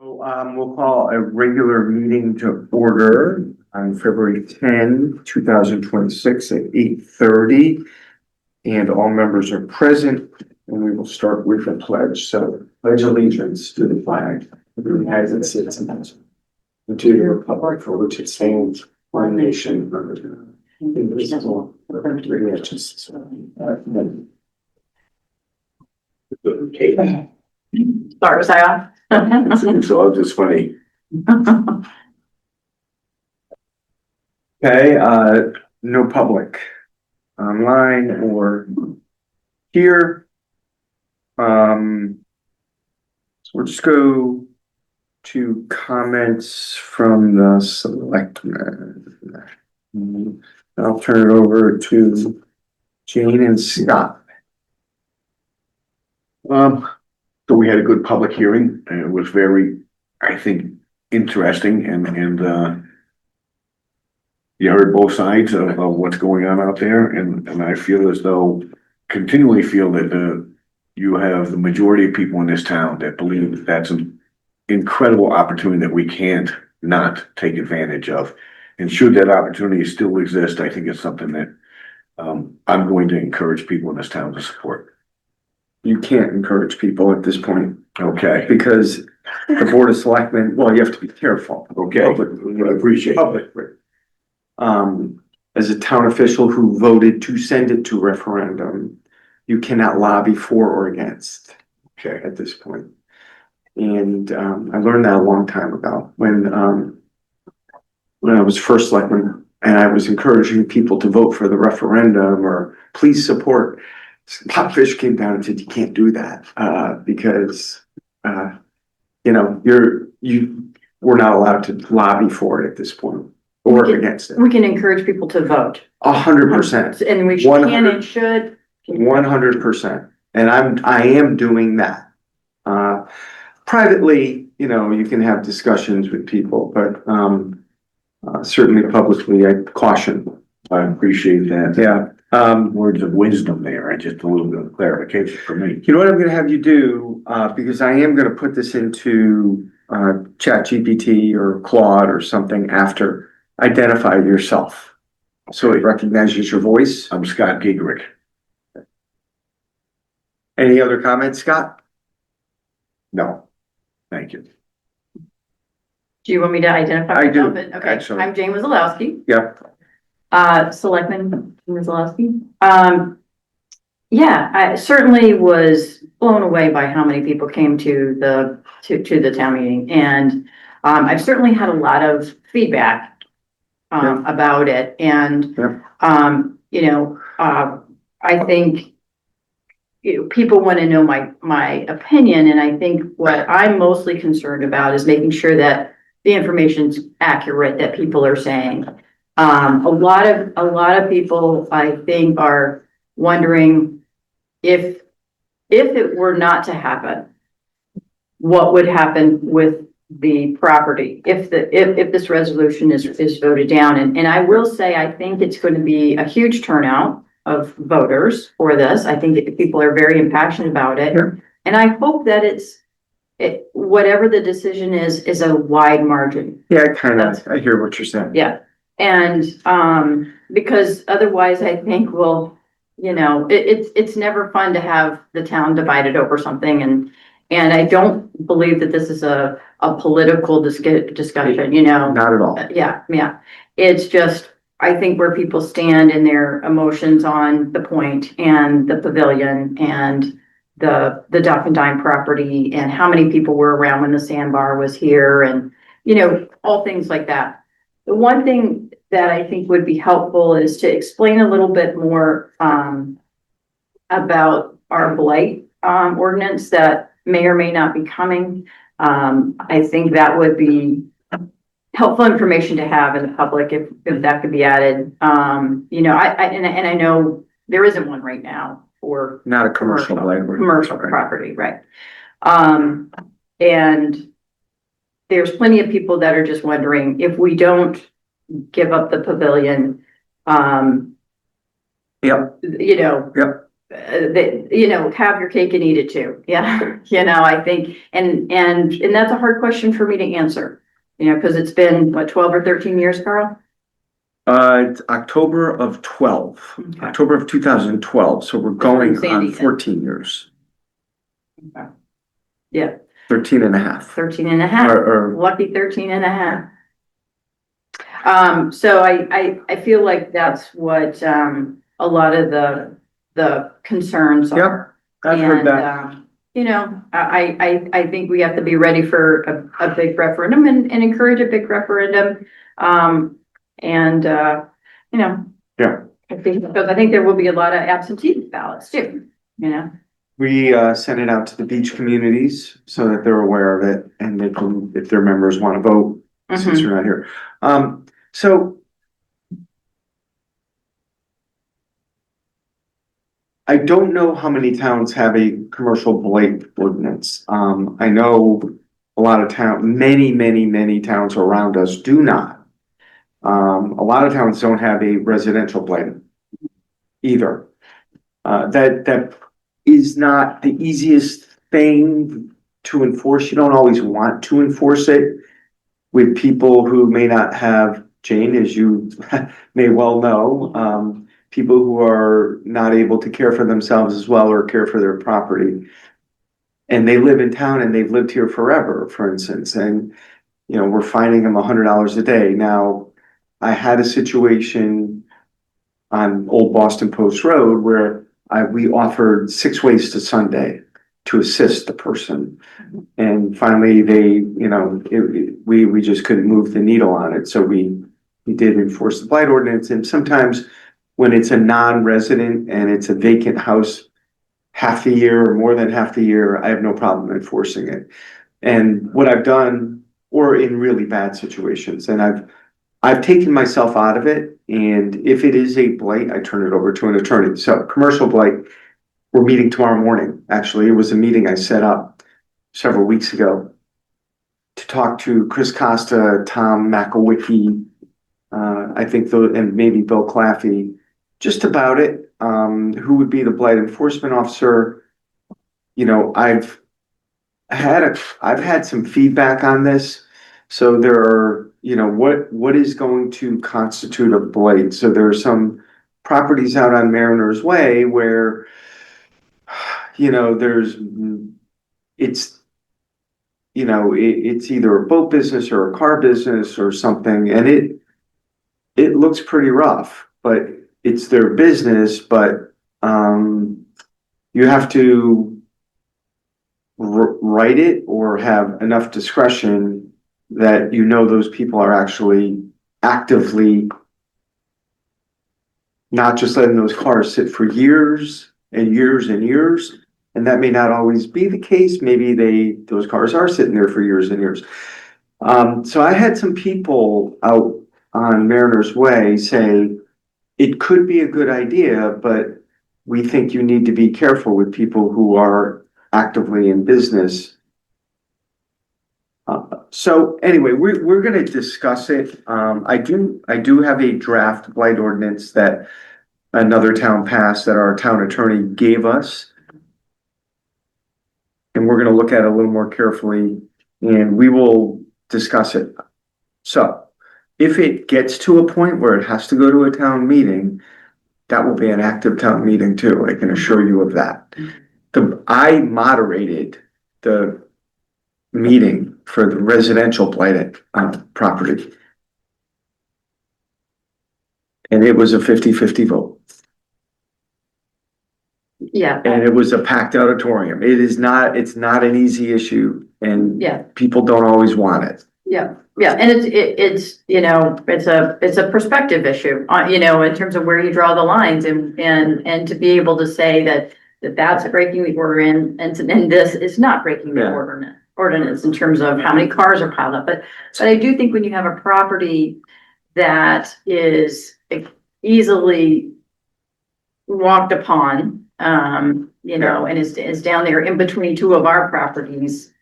We'll call a regular meeting to order on February 10, 2026 at 8:30. And all members are present, and we will start with the pledge. So pledge allegiance to the flag of the United States and to the republic for which it stands, one nation, under God, indivisible, with liberty and justice. Okay. Sorry, was I off? It's all just funny. Okay, no public online or here. So we'll just go to comments from the selectmen. I'll turn it over to Jane and Scott. So we had a good public hearing, and it was very, I think, interesting, and you heard both sides of what's going on out there, and I feel as though, continually feel that you have the majority of people in this town that believe that that's an incredible opportunity that we can't not take advantage of. And should that opportunity still exist, I think it's something that I'm going to encourage people in this town to support. You can't encourage people at this point Okay. because the Board of Selectmen, well, you have to be careful. Okay. I appreciate it. As a town official who voted to send it to referendum, you cannot lobby for or against. Okay. At this point. And I learned that a long time ago when I was first selectman and I was encouraging people to vote for the referendum or please support. Popfish came down and said, you can't do that because we're not allowed to lobby for it at this point or against it. We can encourage people to vote. 100%. And we can and should. 100%. And I am doing that. Privately, you can have discussions with people, but certainly publicly, I caution. I appreciate that. Yeah. Words of wisdom there, and just a little bit of clarification for me. You know what I'm going to have you do, because I am going to put this into ChatGPT or Claude or something after. Identify yourself so it recognizes your voice. I'm Scott Gigrick. Any other comments, Scott? No, thank you. Do you want me to identify I do, myself? Okay, actually. I'm Jane Wazalowski. Yeah. Selectman Wazalowski. Yeah, I certainly was blown away by how many people came to the town meeting, and I've certainly had a lot of feedback about it, and I think people want to know my opinion, and I think what I'm mostly concerned about is making sure that the information's accurate that people are saying. A lot of people, I think, are wondering if it were not to happen, what would happen with the property if this resolution is voted down. And I will say, I think it's going to be a huge turnout of voters for this. I think that people are very impassioned about it. Sure. And I hope that whatever the decision is a wide margin. Yeah, I hear what you're saying. Yeah. And because otherwise I think it's never fun to have the town divided over something, and I don't believe that this is a political discussion, Not at all. Yeah. It's just, I think where people stand in their emotions on the point and the pavilion and the Duck and Dime property and how many people were around when the sandbar was here and, all things like that. The one thing that I think would be helpful is to explain a little bit more about our blight ordinance that may or may not be coming. I think that would be helpful information to have in the public if that could be added. I know there isn't one right now for Not a commercial property, right? And there's plenty of people that are just wondering if we don't give up the pavilion. Yep. Yep. that, have your cake and eat it too. Yeah, I think, and that's a hard question for me to answer, because it's been, what, 12 or 13 years, Carl? It's October of 12, Okay. October of 2012, so we're when going Sandy on hit. 14 years, Okay. Yeah, 13 and a half. 13 and a half, Or lucky 13 and a half. So I feel like that's what, a lot of the concerns are. I've heard And, that. I think we have to be ready for a big referendum and encourage a big referendum. Yeah. I think, because I think there will be a lot of absentee ballots too, We sent it out to the beach communities so that they're aware of it and they can, if their members want to vote, since Mhm. they're not here. So I don't know how many towns have a commercial blight ordinance. I know a lot of many towns around us do not. A lot of towns don't have a residential blight either. That is not the easiest thing to enforce. You don't always want to enforce it with people who may not have, Jane, as you may well know, people who are not able to care for themselves as well or care for their property. And they live in town and they've lived here forever, for instance, and we're fining them $100 a day. Now, I had a situation on Old Boston Post Road where we offered 6 ways to Sunday to assist the person. And finally, we just couldn't move the needle on it. So we did enforce the blight ordinance. And sometimes when it's a non-resident and it's a vacant house, half the year or more than half the year, I have no problem enforcing it. And what I've done, or in really bad situations, and I've taken myself out of it. And if it is a blight, I turn it over to an attorney. So commercial blight, we're meeting tomorrow morning. Actually, it was a meeting I set up several weeks ago to talk to Chris Costa, Tom McElwicky, I think, and maybe Bill Claffey, just about it. Who would be the blight enforcement officer? I've had some feedback on this. So there are, what is going to constitute a blight? So there are some properties out on Mariners Way where, it's, it's either a boat business or a car business or something, and it looks pretty rough, but it's their business, but, you have to write it or have enough discretion that those people are actually actively not just letting those cars sit for years and years and years. And that may not always be the case. Maybe those cars are sitting there for years and years. So I had some people out on Mariners Way say it could be a good idea, but we think you need to be careful with people who are actively in business. So anyway, we're going to discuss it. I do have a draft blight ordinance that another town passed that our town attorney gave us. And we're going to look at it a little more carefully and we will discuss it. So if it gets to a point where it has to go to a town meeting, that will be an active town meeting too. I can assure you of that. I moderated the meeting for the residential blighted property. And it was a 50-50 vote. Yeah. And it was a packed auditorium. It's not an easy issue and people don't always want it. Yeah. And it's a perspective issue, in terms of where you draw the lines and to be able to say that's breaking the order and this is not breaking the ordinance in terms of how many cars are piled up. But I do think when you have a property that is easily walked upon, and is down there in between two of our properties,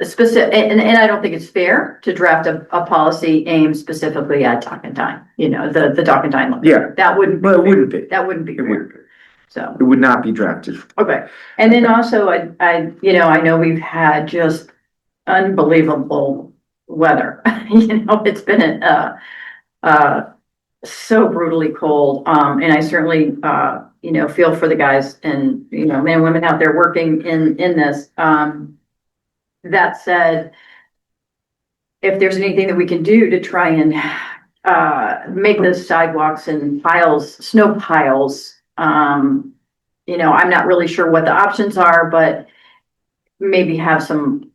specific, and I don't think it's fair to draft a policy aimed specifically at Dock and Dine, the Dock and Dine. Yeah. That wouldn't be. Well, it wouldn't be. That wouldn't be It fair. wouldn't be. So, It would not be drafted. okay. And then also, I know we've had just unbelievable weather. It's been, so brutally cold. And I certainly, feel for the guys and, men and women out there working in this. That said, if there's anything that we can do to try and, make the sidewalks and snow piles, I'm not really sure what the options are, but maybe have some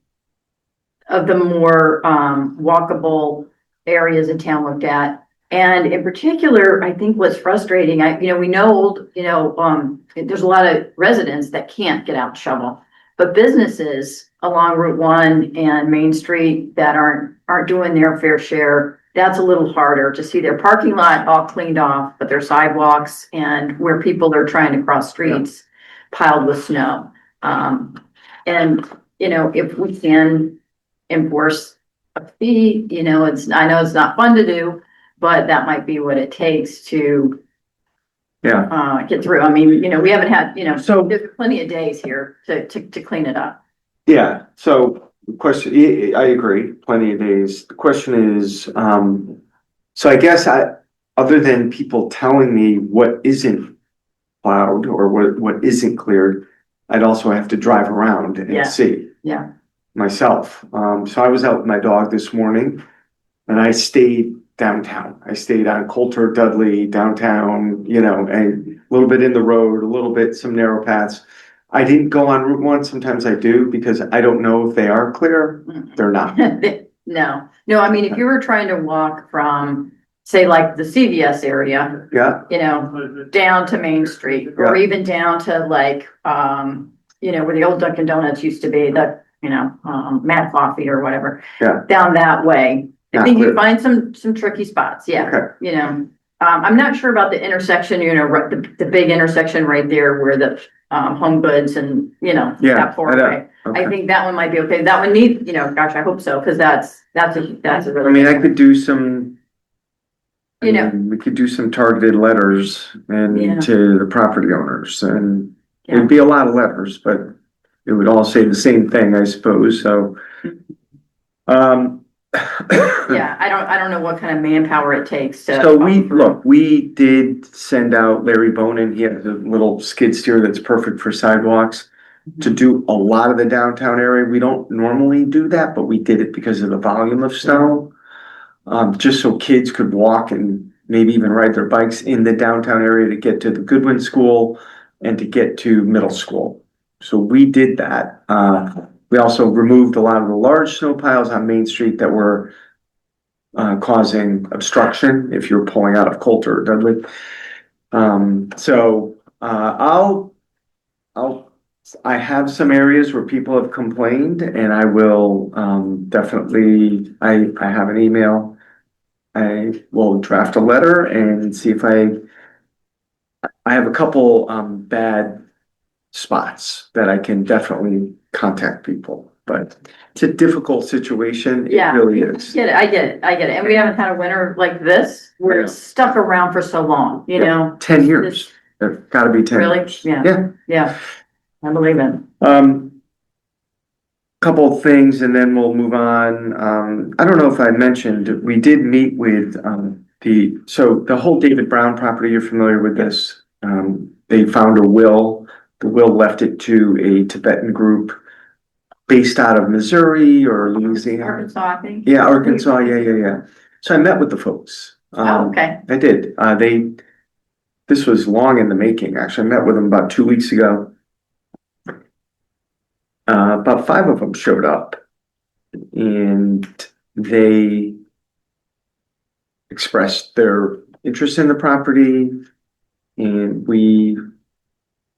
of the more, walkable areas in town looked at. And in particular, I think what's frustrating, we know there's a lot of residents that can't get out and shovel, but businesses along Route 1 and Main Street that aren't doing their fair share, that's a little harder to see their parking lot all cleaned off, but their sidewalks and where people are trying to cross streets piled with snow. And, if we can enforce a fee, I know it's not fun to do, but that might be what it takes to get through. I mean, we haven't had, So, there's plenty of days here to clean it up. yeah, so the question, I agree, plenty of days. The question is, so I guess other than people telling me what isn't plowed or what isn't cleared, I'd also have to drive around and see. Yeah. Myself. So I was out with my dog this morning and I stayed downtown. I stayed on Coulter, Dudley, downtown, and a little bit in the road, a little bit, some narrow paths. I didn't go on Route 1. Sometimes I do because I don't know if they are clear. They're not. No, I mean, if you were trying to walk from, say, like the CVS area, Yeah, down to Main Street, or even down to like, where the old Dunkin' Donuts used to be, Mad Coffee or whatever. Yeah. Down that way. I Not think you clear. find some tricky spots, Okay. I'm not sure about the intersection, the big intersection right there where the, Home Goods and, that four-way. Okay. I think that one might be okay. That one needs, gosh, I hope so, because that's a really. I mean, I could do some. You know. We could do some targeted letters Yeah. to the property owners and Yeah. it'd be a lot of letters, but it would all say the same thing, I suppose, so. Yeah, I don't know what kind of manpower it takes to. So we did send out Larry Bonin, he has a little skid steer that's perfect for sidewalks. To do a lot of the downtown area, we don't normally do that, but we did it because of the volume of snow. Just so kids could walk and maybe even ride their bikes in the downtown area to get to the Goodwin School and to get to middle school. So we did that. We also removed a lot of the large snow piles on Main Street that were causing obstruction if you're pulling out of Coulter or Dudley. I have some areas where people have complained and I will definitely, I have an email. I will draft a letter and see if I have a couple bad spots that I can definitely contact people, but it's a difficult situation. It really is. I get it. And we haven't had a winter like this where it's stuck around for so long, 10 years. It's gotta be 10 Really? years. Yeah. Yeah. I believe it. Couple of things and then we'll move on. I don't know if I mentioned, we did meet with, the whole David Brown property, you're familiar with this. They found a will. The will left it to a Tibetan group based out of Missouri or Louisiana. Arkansas, I think. Yeah, Arkansas. Yeah. So I met with the folks. Okay. I did. This was long in the making, actually. I met with them about 2 weeks ago. About 5 of them showed up and they expressed their interest in the property and we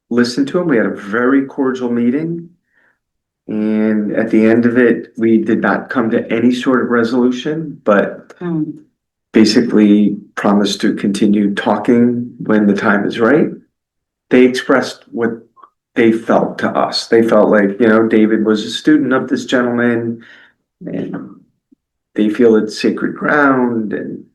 listened to them. We had a very cordial meeting. And at the end of it, we did not come to any sort of resolution, but basically promised to continue talking when the time is right. They expressed what they felt to us. They felt like, you know, David was a student of this gentleman and they feel it's sacred ground and,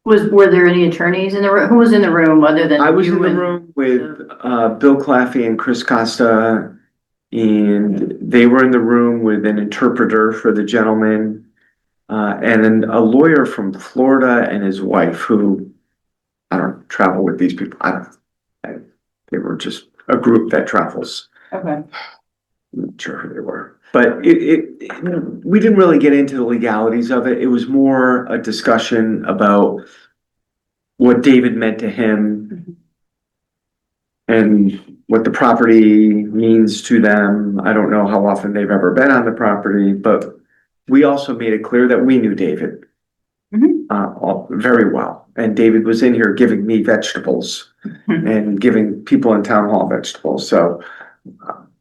Were there any attorneys in the room? Who was in the room other than I was you in the and- room with, Bill Claffey and Chris Costa, and they were in the room with an interpreter for the gentleman, and then a lawyer from Florida and his wife who, I don't travel with these people. They were just a group that travels. Okay. I'm not sure who they were, but we didn't really get into the legalities of it. It was more a discussion about what David meant to him and what the property means to them. I don't know how often they've ever been on the property, but we also made it clear that we knew David very well. And David was in here giving me vegetables and giving people in town hall vegetables. So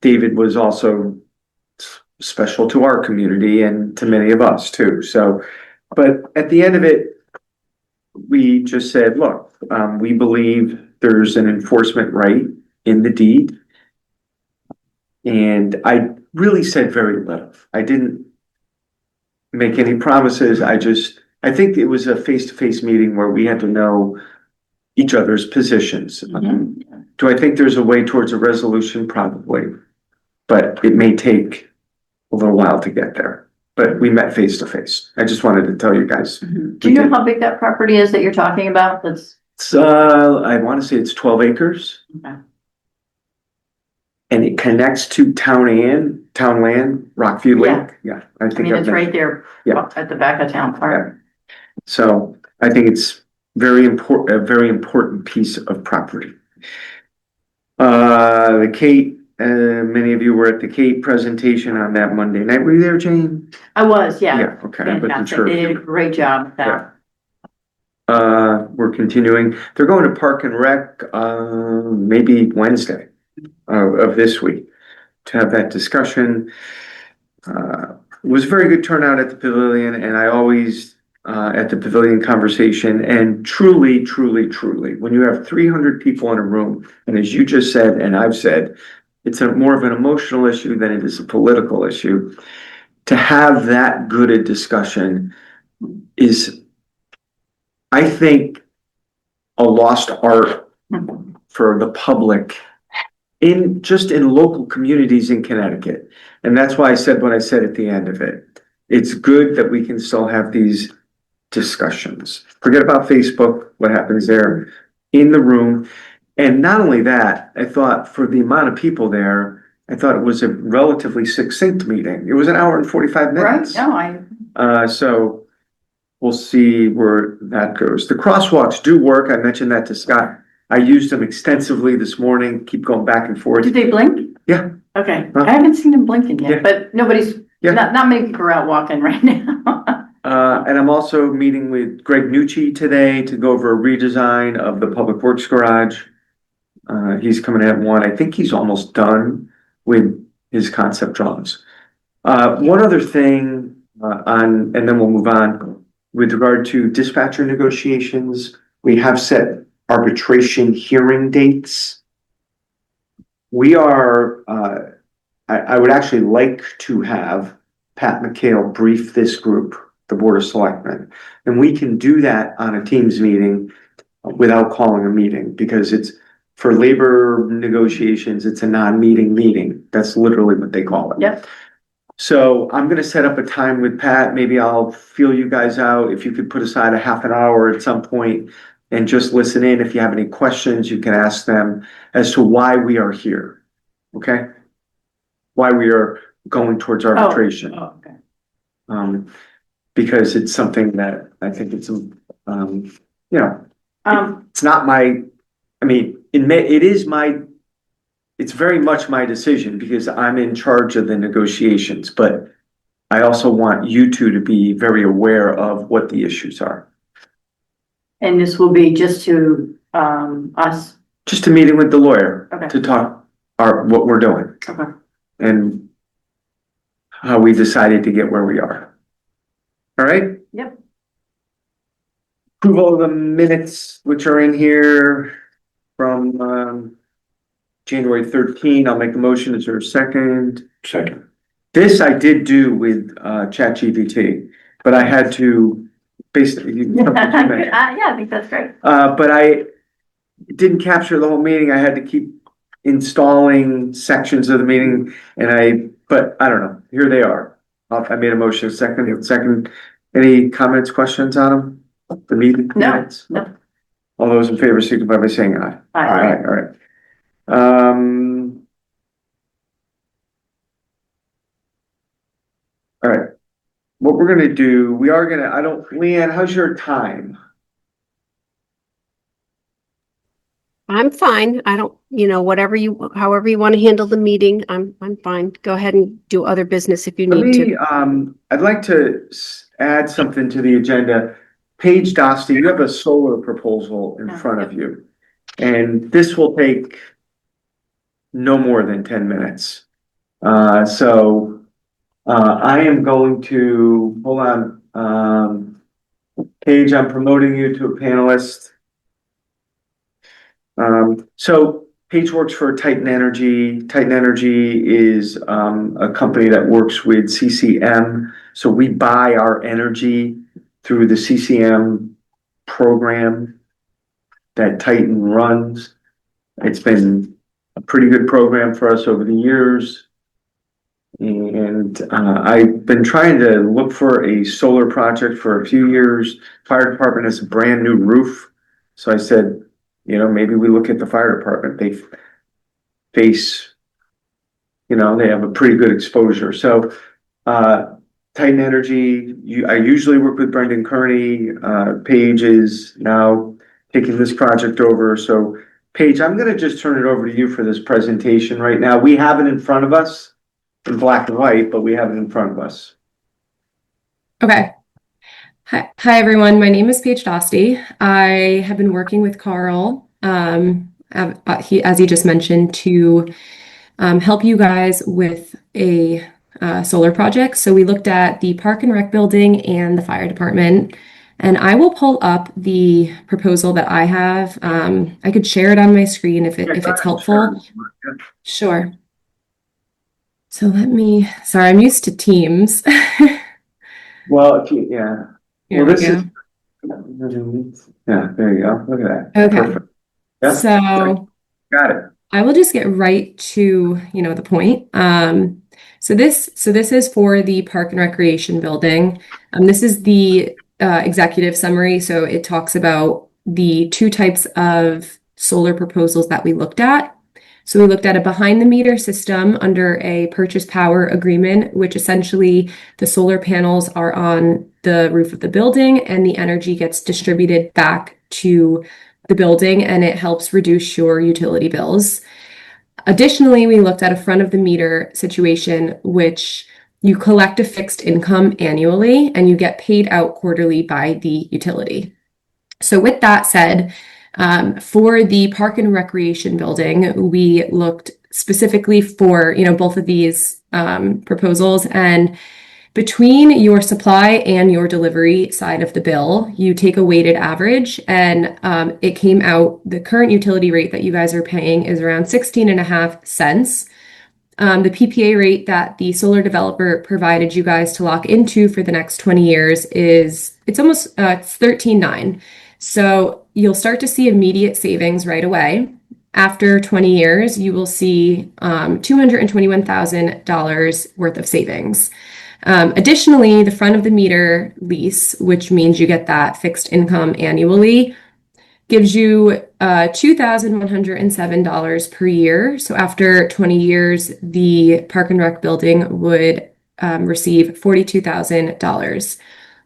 David was also special to our community and to many of us too. So, but at the end of it, we just said, look, we believe there's an enforcement right in the deed. And I really said very little. I didn't make any promises. I think it was a face-to-face meeting where we had to know each other's positions. Do I think there's a way towards a resolution? Probably, but it may take a little while to get there. But we met face-to-face. I just wanted to tell you guys. Do you know how big that property is that you're talking about? That's I want to say it's 12 acres. okay. And it connects to town land, Rockview Lake. Yeah, I I think mean, it's I've right there Yeah. at the back of town park. So I think it's very important, a very important piece of property. The Kate, many of you were at the Kate presentation on that Monday night. Were you there, Jane? I was, yeah. Yeah, okay. I wasn't Fantastic. sure. They did a great job with that. We're continuing. They're going to Park and Rec, maybe Wednesday of this week to have that discussion. It was a very good turnout at the pavilion, and I always at the pavilion conversation, and truly, when you have 300 people in a room, and as you just said, and I've said, it's more of an emotional issue than it is a political issue. To have that good a discussion is, I think, a lost art for the public in local communities in Connecticut. And that's why I said what I said at the end of it. It's good that we can still have these discussions. Forget about Facebook, what happens there in the room. And not only that, I thought for the amount of people there, I thought it was a relatively succinct meeting. It was an hour and 45 Right? minutes. No, So we'll see where that goes. The crosswalks do work. I mentioned that to Scott. I used them extensively this morning, keep going back and forth. did they blink? Yeah. Okay. Huh? I haven't seen them blinking Yeah. yet, but nobody's, Yeah. not many people are out walking right now. And I'm also meeting with Greg Nucci today to go over a redesign of the Public Works Garage. He's coming at 1. I think he's almost done with his concept drawings. One other thing and then we'll move on. With regard to dispatcher negotiations, we have set arbitration hearing dates. We are, I would actually like to have Pat McHale brief this group, the Board of Selectmen. And we can do that on a Teams meeting without calling a meeting, because it's for labor negotiations, it's a non-meeting meeting. That's literally what they call it. Yep. So I'm gonna set up a time with Pat. Maybe I'll feel you guys out. If you could put aside a half an hour at some point and just listen in. If you have any questions, you can ask them as to why we are here. Okay? Why we are going towards arbitration. Oh, okay. Because it's something that I think it's, you know, it's not my, I mean, it's very much my decision because I'm in charge of the negotiations, but I also want you two to be very aware of what the issues are. And this will be just to, us? Just a meeting with the lawyer Okay. to talk what we're doing Okay. and how we decided to get where we are. All right? Yep. Approval of the minutes, which are in here. from, January 13. I'll make the motion. Is there a second? Second. This I did do with, ChatGPT, but I had to basically. Yeah, I think that's great. But I didn't capture the whole meeting. I had to keep installing sections of the meeting but I don't know. Here they are. I made a motion, second. Any comments, questions on them? The meeting No, minutes? no. All those in favor signify by saying aye. Aye. All right. All right. What we're gonna do, Leanne, how's your time? I'm fine. I don't, however you want to handle the meeting, I'm fine. Go ahead and do other business if you need to. I'd like to add something to the agenda. Paige Dostie, you have a solar proposal in front of you. And this will take no more than 10 minutes. I am going to, hold on, Paige, I'm promoting you to a panelist. So Paige works for Titan Energy. Titan Energy is a company that works with CCM. So we buy our energy through the CCM program that Titan runs. It's been a pretty good program for us over the years. And I've been trying to look for a solar project for a few years. Fire department has a brand new roof. So I said, maybe we look at the fire department. They face, they have a pretty good exposure. So Titan Energy, I usually work with Brendan Kearney. Paige is now taking this project over. So Paige, I'm going to just turn it over to you for this presentation right now. We have it in front of us in black and white, but we have it in front of us. Okay. Hi everyone. My name is Paige Dostie. I have been working with Carl, as he just mentioned, to help you guys with a solar project. So we looked at the Park and Rec building and the fire department, and I will pull up the proposal that I have. I could share it on my screen if it's helpful. Sure. So sorry, I'm used to Teams. Well, yeah. Here Well, we go. Yeah, there you go. Look at that. Okay. Perfect. Yeah. So Got it. I will just get right to, the point. So this is for the Park and Recreation building. This is the executive summary. So it talks about the two types of solar proposals that we looked at. So we looked at a behind the meter system under a purchase power agreement, which essentially the solar panels are on the roof of the building and the energy gets distributed back to the building and it helps reduce your utility bills. Additionally, we looked at a front of the meter situation, which you collect a fixed income annually and you get paid out quarterly by the utility. So with that said, for the Park and Recreation building, we looked specifically for, both of these proposals, and between your supply and your delivery side of the bill, you take a weighted average, and it came out, the current utility rate that you guys are paying is around 16.5 cents. The PPA rate that the solar developer provided you guys to lock into for the next 20 years it's 13.9. So you'll start to see immediate savings right away. After 20 years, you will see $221,000 worth of savings. Additionally, the front of the meter lease, which means you get that fixed income annually, gives you $2,107 per year. So after 20 years, the Park and Rec building would receive $42,000.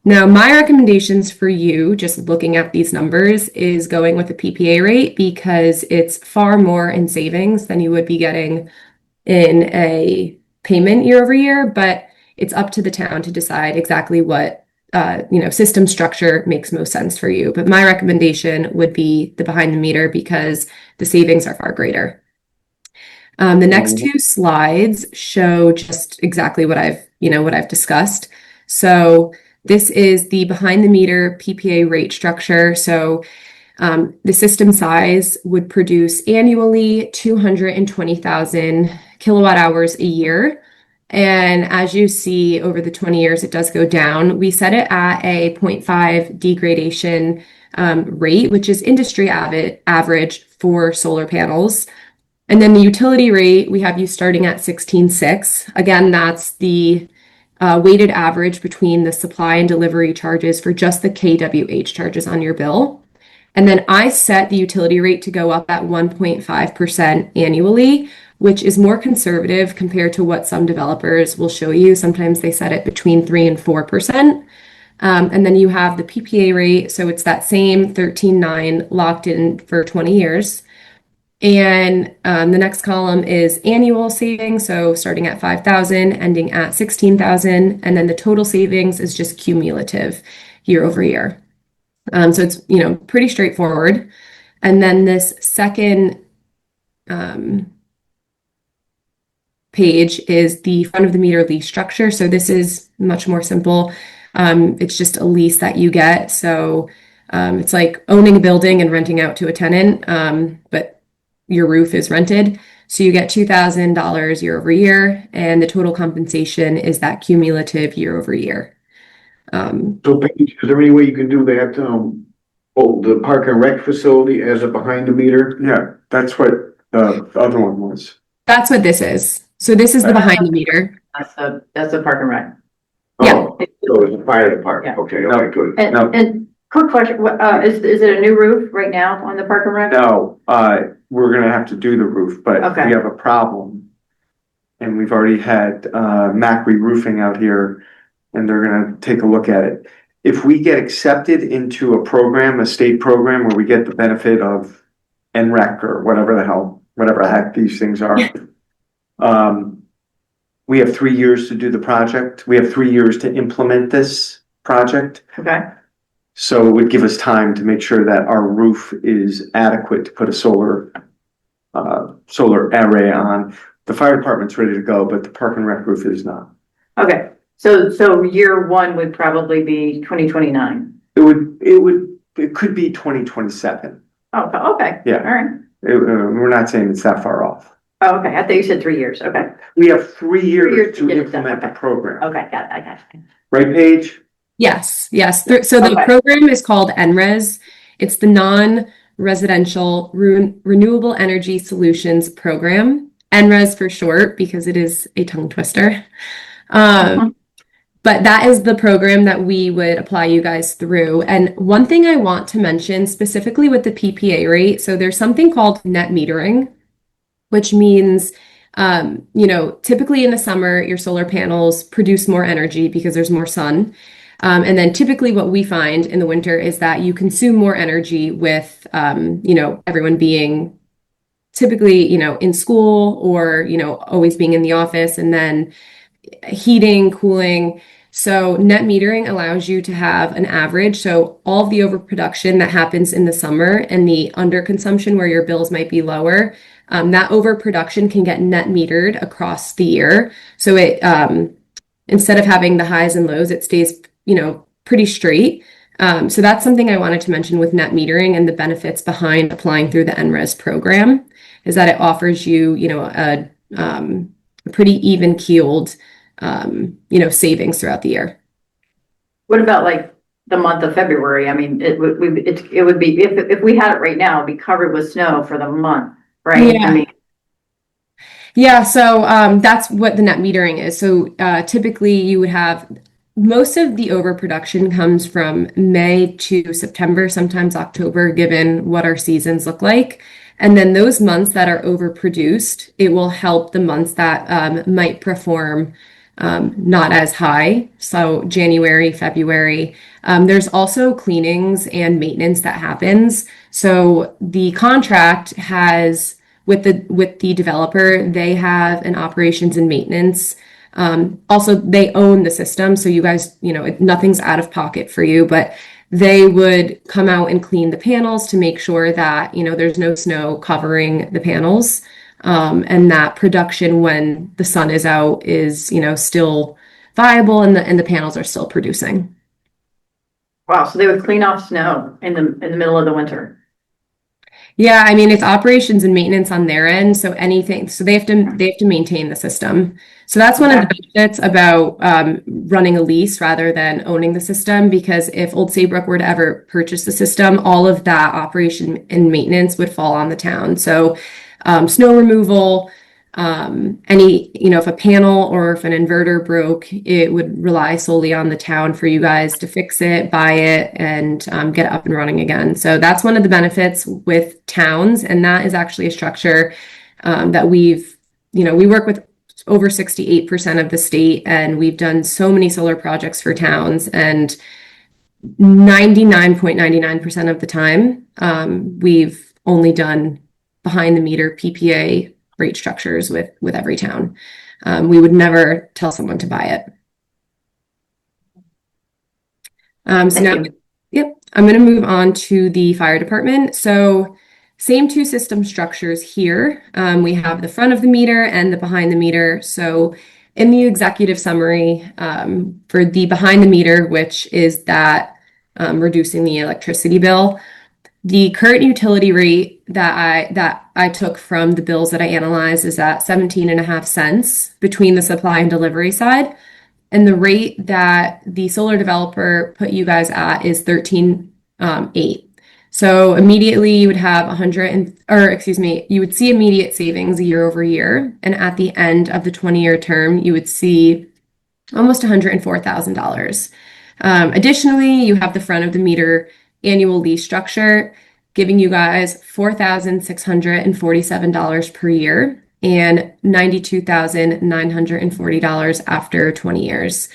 Now, my recommendations for you, just looking at these numbers, is going with the PPA rate because it's far more in savings than you would be getting in a payment year over year, but it's up to the town to decide exactly what system structure makes most sense for you. But my recommendation would be the behind the meter because the savings are far greater. The next two slides show just exactly what I've discussed. So this is the behind the meter PPA rate structure. So The system size would produce annually 220,000 kilowatt hours a year. And as you see over the 20 years, it does go down. We set it at a 0.5 degradation rate, which is industry average for solar panels. And then the utility rate, we have you starting at 16.6. Again, that's the weighted average between the supply and delivery charges for just the kWh charges on your bill. And then I set the utility rate to go up at 1.5% annually, which is more conservative compared to what some developers will show you. Sometimes they set it between 3 and 4%. And then you have the PPA rate. So it's that same 13.9 locked in for 20 years. And the next column is annual savings. So starting at 5,000, ending at 16,000. And then the total savings is just cumulative year over year. So it's, pretty straightforward. And then this second page is the front of the meter lease structure. So this is much more simple. It's just a lease that you get. So it's like owning a building and renting out to a tenant, but your roof is rented. So you get $2,000 year over year, and the total compensation is that cumulative year over year. So Paige, is there any way you can do that, the park and rec facility as a behind the meter? Yeah, that's what the other one was. That's what this is. So this is the behind the meter. That's the park and rec. Yeah. Oh, so it's a fire department, Yeah. okay, good. No. And quick question, is it a new roof right now on the park and rec? No, we're gonna have to do the roof, but Okay. we have a problem. And we've already had, Mac Roofing out here, and they're gonna take a look at it. If we get accepted into a program, a state program, where we get the benefit of NREC or whatever the heck these things are. We have 3 years to do the project. We have 3 years to implement this project. Okay, So it would give us time to make sure that our roof is adequate to put a solar array on. The fire department's ready to go, but the park and rec roof is not. okay, so year one would probably be 2029. It could be 2027. Oh, okay. Yeah. All right. We're not saying it's that far off. Oh, okay, I thought you said 3 years, okay, We have 3 years years to to get it done, implement the okay. program. okay, got it, I got it. Right, Paige? Yes. So the Okay. program is called NRES. It's the Non-Residential Renewable Energy Solutions Program. NRES for short, because it is a tongue twister. But that is the program that we would apply you guys through. And one thing I want to mention specifically with the PPA rate, so there's something called net metering, which means, typically in the summer, your solar panels produce more energy because there's more sun. And then typically what we find in the winter is that you consume more energy with, everyone being typically, in school or, always being in the office, and then heating, cooling. So net metering allows you to have an average. So all of the overproduction that happens in the summer and the underconsumption where your bills might be lower, that overproduction can get net metered across the year. So it, instead of having the highs and lows, it stays, pretty straight. So that's something I wanted to mention with net metering and the benefits behind applying through the NRES program, is that it offers you, a pretty even keeled, savings throughout the year. What about like the month of February? I mean, it would be, if we had it right now, it'd be covered with snow for the month, right? Yeah. I mean, Yeah, so that's what the net metering is. So typically you would have most of the overproduction comes from May to September, sometimes October, given what our seasons look like. And then those months that are overproduced, it will help the months that might perform not as high. So January, February. There's also cleanings and maintenance that happens. So the contract has with the developer, they have an operations and maintenance. Also, they own the system, so you guys, nothing's out of pocket for you, but they would come out and clean the panels to make sure that, there's no snow covering the panels, and that production when the sun is out is, still viable and the panels are still producing. wow, so they would clean off snow in the middle of the winter. Yeah, I mean, it's operations and maintenance on their end, so anything, so they have to maintain the system. So that's one of the benefits about running a lease rather than owning the system, because if Old Saybrook were to ever purchase the system, all of that operation and maintenance would fall on the town. So snow removal, any, if a panel or if an inverter broke, it would rely solely on the town for you guys to fix it, buy it, and get it up and running again. So that's one of the benefits with towns, and that is actually a structure that we work with over 68% of the state, and we've done so many solar projects for towns, and 99.99% of the time, we've only done behind the meter PPA rate structures with every town. We would never tell someone to buy it. So now, yep, I'm going to move on to the fire department. So same two system structures here. We have the front of the meter and the behind the meter. So in the executive summary, for the behind the meter, which is that reducing the electricity bill, the current utility rate that I took from the bills that I analyzed is at 17.5 cents between the supply and delivery side. And the rate that the solar developer put you guys at is 13.8. So immediately you would have you would see immediate savings year over year. And at the end of the 20-year term, you would see almost $104,000. Additionally, you have the front of the meter annual lease structure, giving you guys $4,647 per year and $92,940 after 20 years.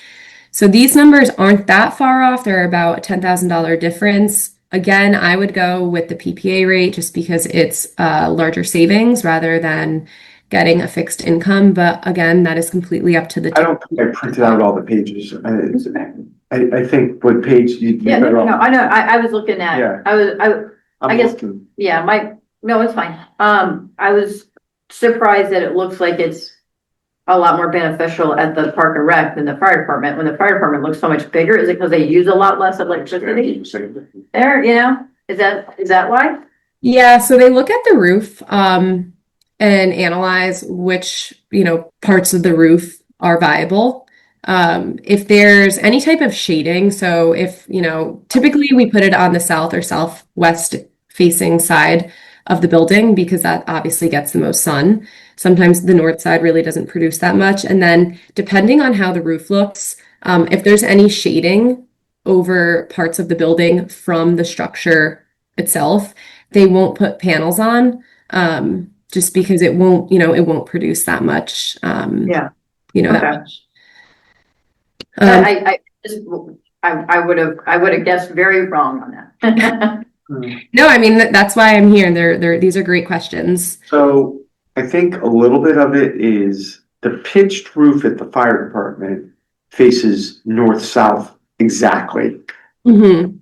So these numbers aren't that far off. They're about a $10,000 difference. Again, I would go with the PPA rate just because it's larger savings rather than getting a fixed income. But again, that is completely up to the I don't think I printed out all the pages. I think what page you. Yeah, no, I know, I was looking at, Yeah. I guess, no, it's fine. I was surprised that it looks like it's a lot more beneficial at the park and rec than the fire department, when the fire department looks so much bigger. Is it because they use a lot less electricity there, is that why? Yeah, so they look at the roof and analyze which, parts of the roof are viable. If there's any type of shading, so if, typically we put it on the south or southwest facing side of the building because that obviously gets the most sun. Sometimes the north side really doesn't produce that much. And then depending on how the roof looks, if there's any shading over parts of the building from the structure itself, they won't put panels on, just because it won't produce that much, Yeah. that Okay. much. I would have guessed very wrong on that. No, I mean, that's why I'm here. These are great questions. So I think a little bit of it is the pitched roof at the fire department faces north-south exactly. Mm-hmm.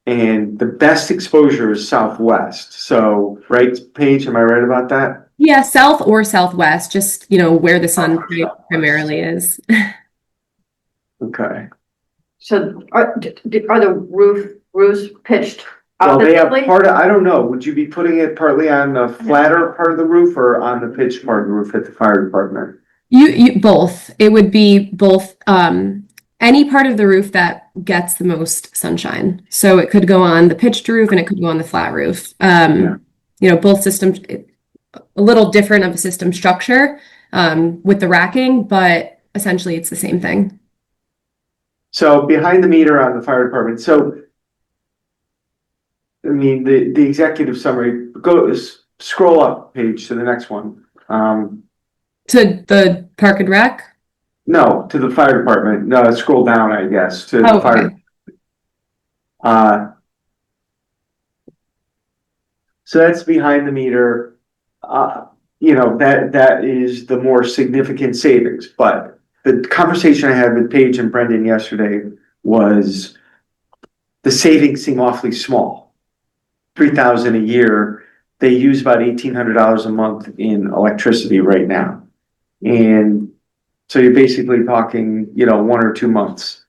And the best exposure is southwest. So, right, Paige, am I right about that? Yeah, south or southwest, just, where the sun primarily is. Okay. So are the roofs pitched Well, they have oppositely? I don't know, would you be putting it partly on the flatter part of the roof or on the pitched part of the roof at the fire department? You both. It would be both, any part of the roof that gets the most sunshine. So it could go on the pitched roof and it could go on the flat roof. Both systems, a little different of a system structure, with the racking, but essentially it's the same thing. So behind the meter on the fire department, so I mean, the executive summary, scroll up page to the next one. To the park and rec? No, to the fire department. No, scroll down, I guess, to the fire. So that's behind the meter. That is the more significant savings. But the conversation I had with Paige and Brendan yesterday was the savings seem awfully small. $3,000 a year. They use about $1,800 a month in electricity right now. And so you're basically talking, 1 or 2 months.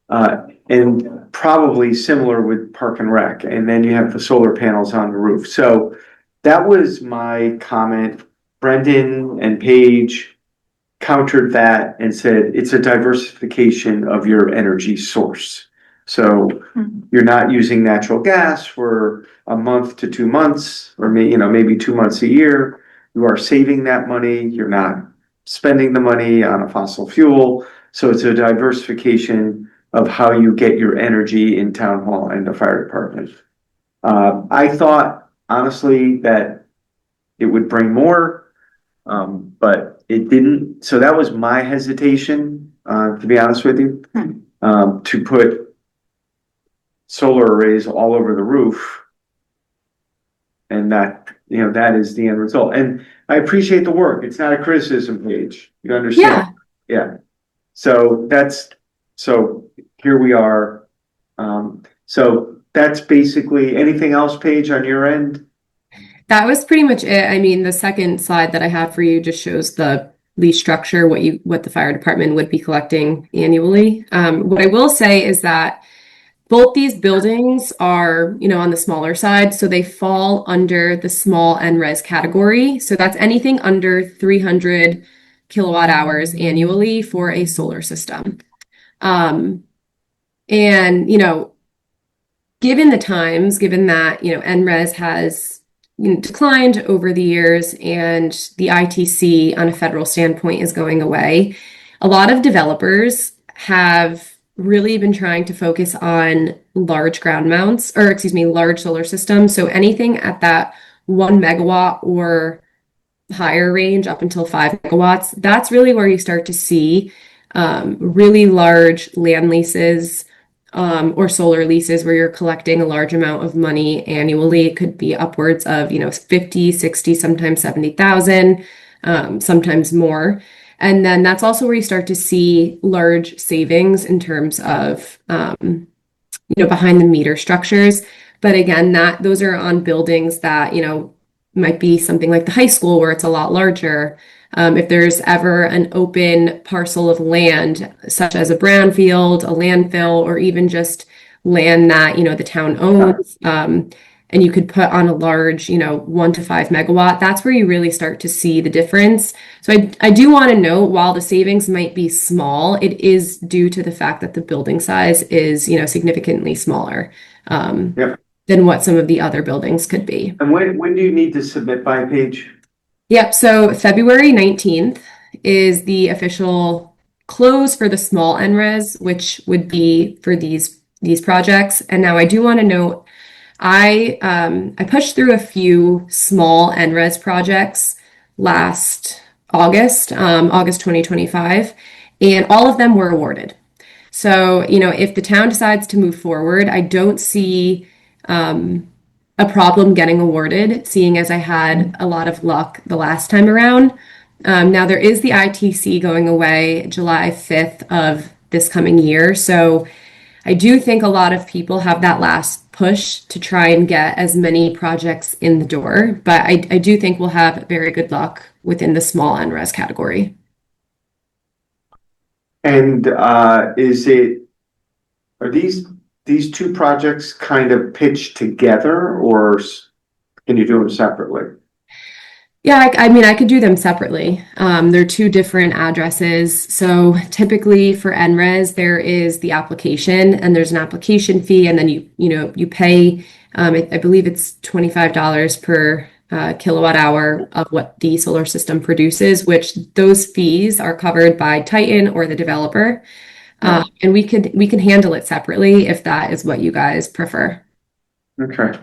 And probably similar with Park and Rec, and then you have the solar panels on the roof. So that was my comment. Brendan and Paige countered that and said it's a diversification of your energy source. So you're not using natural gas for a month to 2 months, or maybe 2 months a year. You are saving that money. You're not spending the money on a fossil fuel. So it's a diversification of how you get your energy in town hall and the fire department. I thought honestly that it would bring more, but it didn't. So that was my hesitation, to be honest with you, to put solar arrays all over the roof. And that is the end result. And I appreciate the work. It's not a criticism page. You understand? Yeah. So here we are. So that's basically, anything else, Paige, on your end? That was pretty much it. I mean, the second slide that I have for you just shows the lease structure, what the fire department would be collecting annually. What I will say is that both these buildings are, on the smaller side, so they fall under the small NRES category. So that's anything under 300 kilowatt hours annually for a solar system. And, given the times, given that, NRES has declined over the years and the ITC on a federal standpoint is going away, a lot of developers have really been trying to focus on large large solar systems. So anything at that 1 megawatt or higher range up until 5 megawatts, that's really where you start to see really large land leases or solar leases where you're collecting a large amount of money annually. It could be upwards of, 50, 60, sometimes 70,000, sometimes more. And then that's also where you start to see large savings in terms of, behind the meter structures. But again, those are on buildings that, might be something like the high school where it's a lot larger. If there's ever an open parcel of land, such as a brownfield, a landfill, or even just land that, the town owns, and you could put on a large, 1 to 5 megawatt, that's where you really start to see the difference. So I do want to note, while the savings might be small, it is due to the fact that the building size is, significantly smaller. Than what some of the other buildings could be. And when do you need to submit by, Paige? Yep, so February 19th is the official close for the small NRES, which would be for these projects. And now I do want to note, I pushed through a few small NRES projects last August 2025, and all of them were awarded. So, if the town decides to move forward, I don't see a problem getting awarded, seeing as I had a lot of luck the last time around. Now there is the ITC going away July 5th of this coming year. So I do think a lot of people have that last push to try and get as many projects in the door. But I do think we'll have very good luck within the small NRES category. And are these two projects kind of pitched together, or can you do them separately? Yeah, I mean, I could do them separately. They're two different addresses. So typically for NRES, there is the application and there's an application fee, and then you pay, I believe it's $25 per kilowatt hour of what the solar system produces, which those fees are covered by Titan or the developer. And we can handle it separately if that is what you guys prefer. Okay.